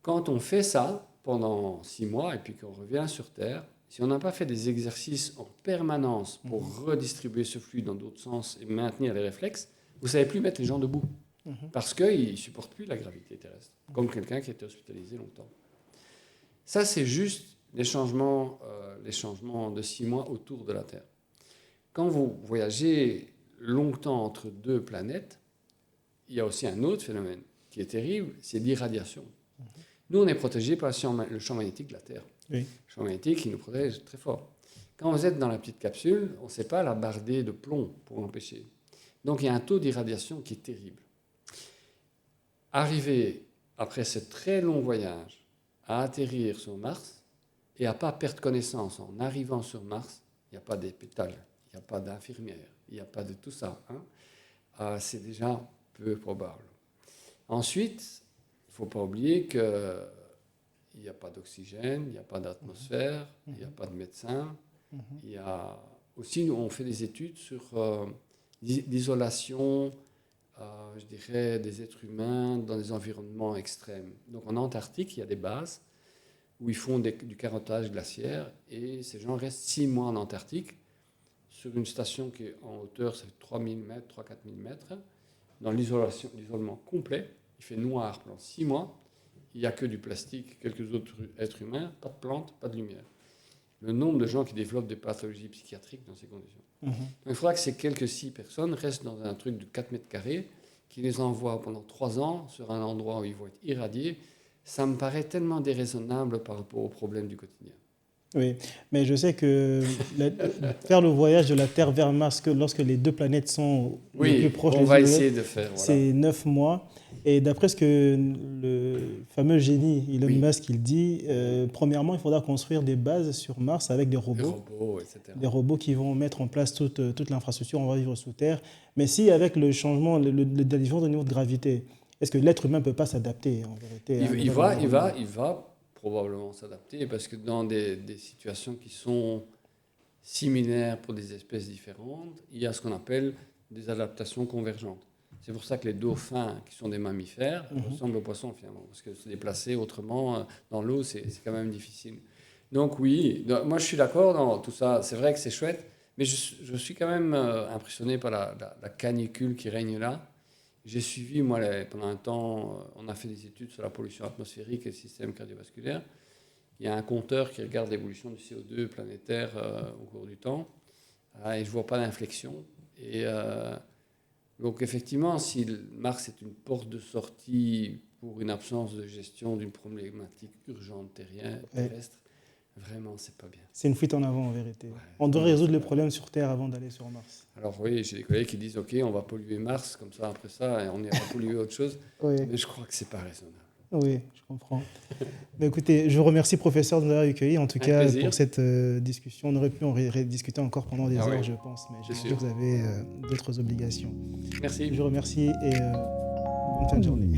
S2: Quand on fait ça pendant 6 mois, et puis qu'on revient sur Terre, si on n'a pas fait des exercices en permanence pour redistribuer ce fluide dans d'autres sens et maintenir les réflexes, vous ne savez plus mettre les gens debout. Parce qu'ils ne supportent plus la gravité terrestre, comme quelqu'un qui a été hospitalisé longtemps. Ça, c'est juste les changements de 6 mois autour de la Terre. Quand vous voyagez longtemps entre deux planètes, il y a aussi un autre phénomène qui est terrible, c'est l'irradiation. Nous, on est protégés par le champ magnétique de la Terre.
S1: Oui.
S2: Le champ magnétique qui nous protège très fort. Quand vous êtes dans la petite capsule, on ne sait pas la barder de plomb pour l'empêcher. Donc il y a un taux d'irradiation qui est terrible. Arriver, après ce très long voyage, à atterrir sur Mars et à ne pas perdre connaissance en arrivant sur Mars, il n'y a pas d'hôpital, il n'y a pas d'infirmière, il n'y a pas de tout ça. C'est déjà peu probable. Ensuite, il ne faut pas oublier qu'il n'y a pas d'oxygène, il n'y a pas d'atmosphère, il n'y a pas de médecin. Il y a aussi, on fait des études sur l'isolation, je dirais, des êtres humains dans des environnements extrêmes. Donc en Antarctique, il y a des bases où ils font du carottage glaciaire et ces gens restent 6 mois en Antarctique sur une station qui est en hauteur, ça fait 3000 mètres, 3-4000 mètres, dans l'isolement complet. Il fait noir pendant 6 mois. Il n'y a que du plastique, quelques autres êtres humains, pas de plantes, pas de lumière. Le nombre de gens qui développent des pathologies psychiatriques dans ces conditions. Donc, il faudra que ces quelques 6 personnes restent dans un truc de 4 mètres carrés, qui les envoie pendant 3 ans sur un endroit où ils vont être irradiés. Ça me paraît tellement déraisonnable par rapport aux problèmes du quotidien.
S1: Oui, mais je sais que faire le voyage de la Terre vers Mars, que lorsque les deux planètes sont les plus proches,
S2: on va essayer de faire. Voilà.
S1: C'est 9 mois. Et d'après ce que le fameux génie Elon Musk il dit, premièrement, il faudra construire des bases sur Mars avec des robots.
S2: Etc.
S1: Des robots qui vont mettre en place toute l'infrastructure, on va vivre sous terre. Mais si avec le changement, la différence de niveau de gravité, est-ce que l'être humain ne peut pas s'adapter en vérité?
S2: Il va probablement s'adapter parce que dans des situations qui sont similaires pour des espèces différentes, il y a ce qu'on appelle des adaptations convergentes. C'est pour ça que les dauphins, qui sont des mammifères, ressemblent aux poissons finalement, parce que se déplacer autrement dans l'eau, c'est quand même difficile. Donc oui, moi je suis d'accord dans tout ça, c'est vrai que c'est chouette, mais je suis quand même impressionné par la canicule qui règne là. J'ai suivi, moi, pendant un temps, on a fait des études sur la pollution atmosphérique et le système cardiovasculaire. Il y a un compteur qui regarde l'évolution du CO2 planétaire au cours du temps, et je ne vois pas d'inflexion. Et donc, effectivement, si Mars est une porte de sortie pour une absence de gestion d'une problématique urgente terrestre, vraiment, c'est pas bien.
S1: C'est une fuite en avant, en vérité. Ouais, on doit résoudre les problèmes sur Terre avant d'aller sur Mars.
S2: Alors oui, j'ai des collègues qui disent « Ok, on va polluer Mars, comme ça, après ça, on ira polluer autre chose. » Mais je crois que c'est pas raisonnable.
S1: Oui, je comprends. Mais écoutez, je vous remercie, professeur, de nous avoir accueillis. En tout cas, pour cette discussion, on aurait pu en rediscuter encore pendant des heures, je pense. Mais je sais que vous avez d'autres obligations.
S2: Merci.
S1: Je vous remercie et bonne fin de journée.